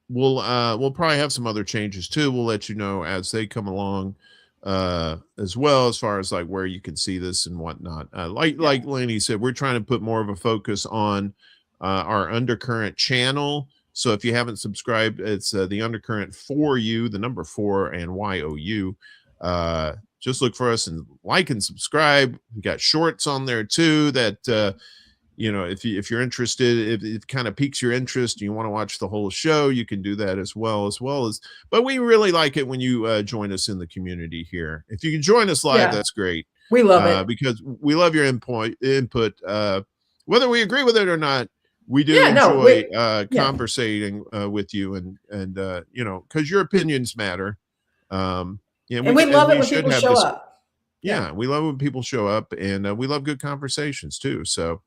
we'll probably have some other changes too. We'll let you know as they come along. As well, as far as like where you can see this and whatnot. Like Lainey said, we're trying to put more of a focus on our Undercurrent channel. So if you haven't subscribed, it's the Undercurrent for you, the number 4 and YOU. Just look for us and like and subscribe. We got shorts on there too that if you're interested, if it kind of piques your interest and you want to watch the whole show, you can do that as well as but we really like it when you join us in the community here. If you can join us live, that's great. We love it because we love your input, whether we agree with it or not. We do enjoy conversating with you, and because your opinions matter. And we love it when people show up. Yeah, we love when people show up, and we love good conversations too. So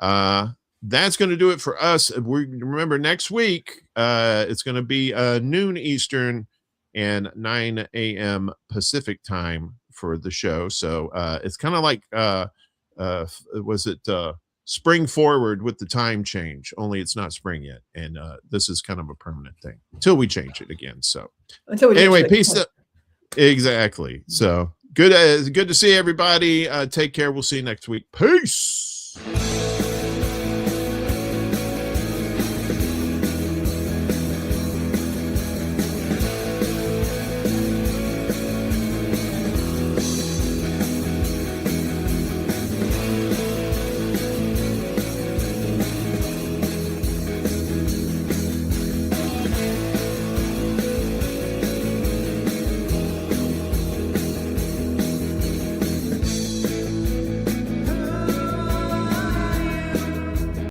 that's going to do it for us. Remember, next week it's going to be noon Eastern, and 9 a.m. Pacific time for the show. So it's kind of like was it spring forward with the time change, only it's not spring yet, and this is kind of a permanent thing until we change it again. So anyway, peace up. Exactly. So good to see everybody. Take care. We'll see you next week. Peace.